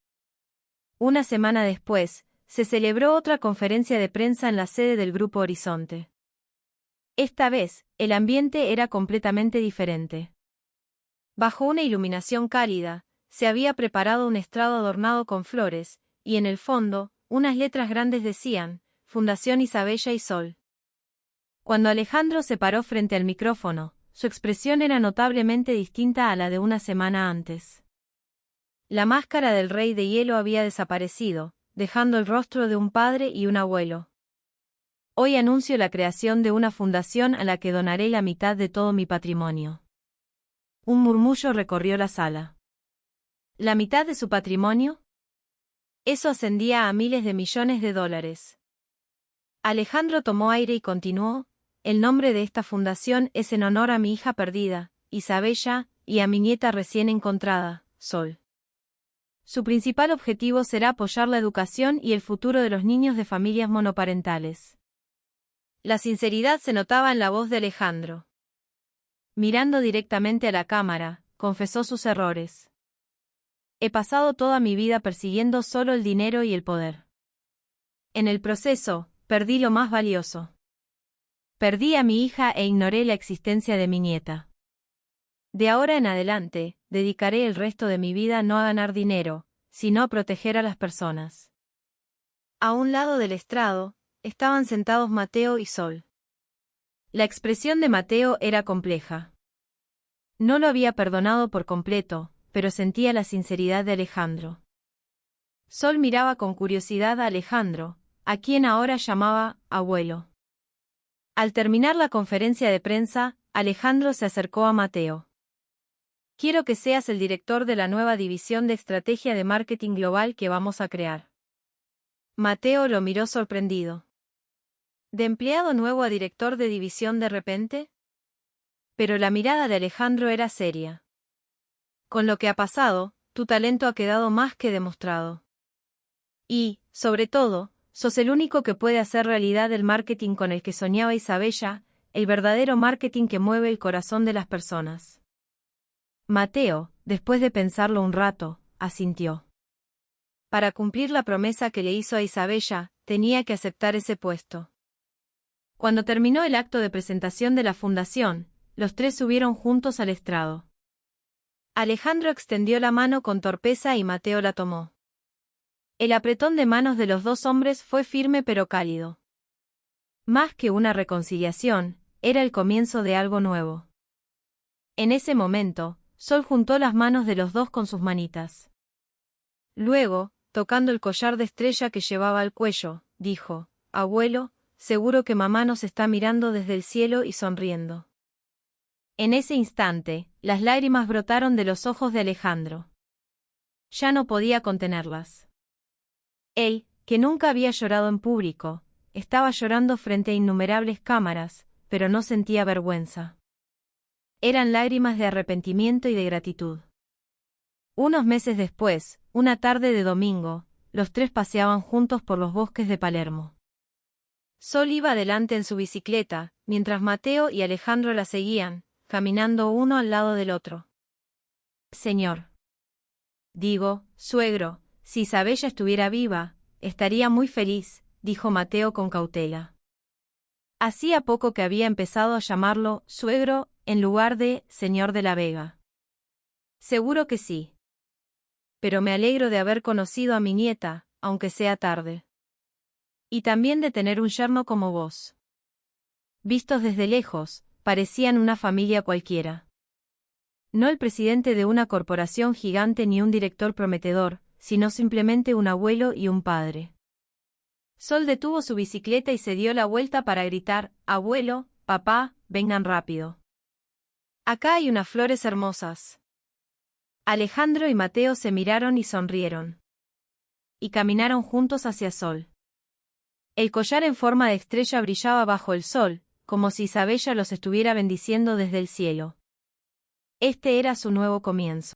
Una semana después, se celebró otra conferencia de prensa en la sede del Grupo Horizonte. Esta vez, el ambiente era completamente diferente. Bajo una iluminación cálida, se había preparado un estrado adornado con flores, y en el fondo, unas letras grandes decían, Fundación Isabella y Sol. Cuando Alejandro se paró frente al micrófono, su expresión era notablemente distinta a la de una semana antes. La máscara del rey de hielo había desaparecido, dejando el rostro de un padre y un abuelo. Hoy anuncio la creación de una fundación a la que donaré la mitad de todo mi patrimonio. Un murmullo recorrió la sala. ¿La mitad de su patrimonio? Eso ascendía a miles de millones de dólares. Alejandro tomó aire y continuó. El nombre de esta fundación es en honor a mi hija perdida, Isabella, y a mi nieta recién encontrada, Sol. Su principal objetivo será apoyar la educación y el futuro de los niños de familias monoparentales. La sinceridad se notaba en la voz de Alejandro. Mirando directamente a la cámara, confesó sus errores. He pasado toda mi vida persiguiendo solo el dinero y el poder. En el proceso, perdí lo más valioso. Perdí a mi hija e ignoré la existencia de mi nieta. De ahora en adelante, dedicaré el resto de mi vida no a ganar dinero, sino a proteger a las personas. A un lado del estrado, estaban sentados Mateo y Sol. La expresión de Mateo era compleja. No lo había perdonado por completo, pero sentía la sinceridad de Alejandro. Sol miraba con curiosidad a Alejandro, a quien ahora llamaba abuelo. Al terminar la conferencia de prensa, Alejandro se acercó a Mateo. Quiero que seas el director de la nueva división de estrategia de marketing global que vamos a crear. Mateo lo miró sorprendido. ¿De empleado nuevo a director de división de repente? Pero la mirada de Alejandro era seria. Con lo que ha pasado, tu talento ha quedado más que demostrado. Y, sobre todo, sos el único que puede hacer realidad el marketing con el que soñaba Isabella, el verdadero marketing que mueve el corazón de las personas. Mateo, después de pensarlo un rato, asintió. Para cumplir la promesa que le hizo a Isabella, tenía que aceptar ese puesto. Cuando terminó el acto de presentación de la fundación, los tres subieron juntos al estrado. Alejandro extendió la mano con torpeza y Mateo la tomó. El apretón de manos de los dos hombres fue firme pero cálido. Más que una reconciliación, era el comienzo de algo nuevo. En ese momento, Sol juntó las manos de los dos con sus manitas. Luego, tocando el collar de estrella que llevaba al cuello, dijo: «Abuelo, seguro que mamá nos está mirando desde el cielo y sonriendo». En ese instante, las lágrimas brotaron de los ojos de Alejandro. Ya no podía contenerlas. Él, que nunca había llorado en público, estaba llorando frente a innumerables cámaras, pero no sentía vergüenza. Eran lágrimas de arrepentimiento y de gratitud. Unos meses después, una tarde de domingo, los tres paseaban juntos por los bosques de Palermo. Sol iba adelante en su bicicleta, mientras Mateo y Alejandro la seguían, caminando uno al lado del otro. «Señor. Digo, suegro, si Isabella estuviera viva, estaría muy feliz», dijo Mateo con cautela. Hacía poco que había empezado a llamarlo suegro en lugar de señor de la Vega. «Seguro que sí. Pero me alegro de haber conocido a mi nieta, aunque sea tarde. Y también de tener un yerno como vos». Vistos desde lejos, parecían una familia cualquiera. No el presidente de una corporación gigante ni un director prometedor, sino simplemente un abuelo y un padre. Sol detuvo su bicicleta y se dio la vuelta para gritar: «Abuelo, papá, vengan rápido. Acá hay unas flores hermosas». Alejandro y Mateo se miraron y sonrieron. Y caminaron juntos hacia Sol. El collar en forma de estrella brillaba bajo el sol, como si Isabella los estuviera bendiciendo desde el cielo. Este era su nuevo comienzo.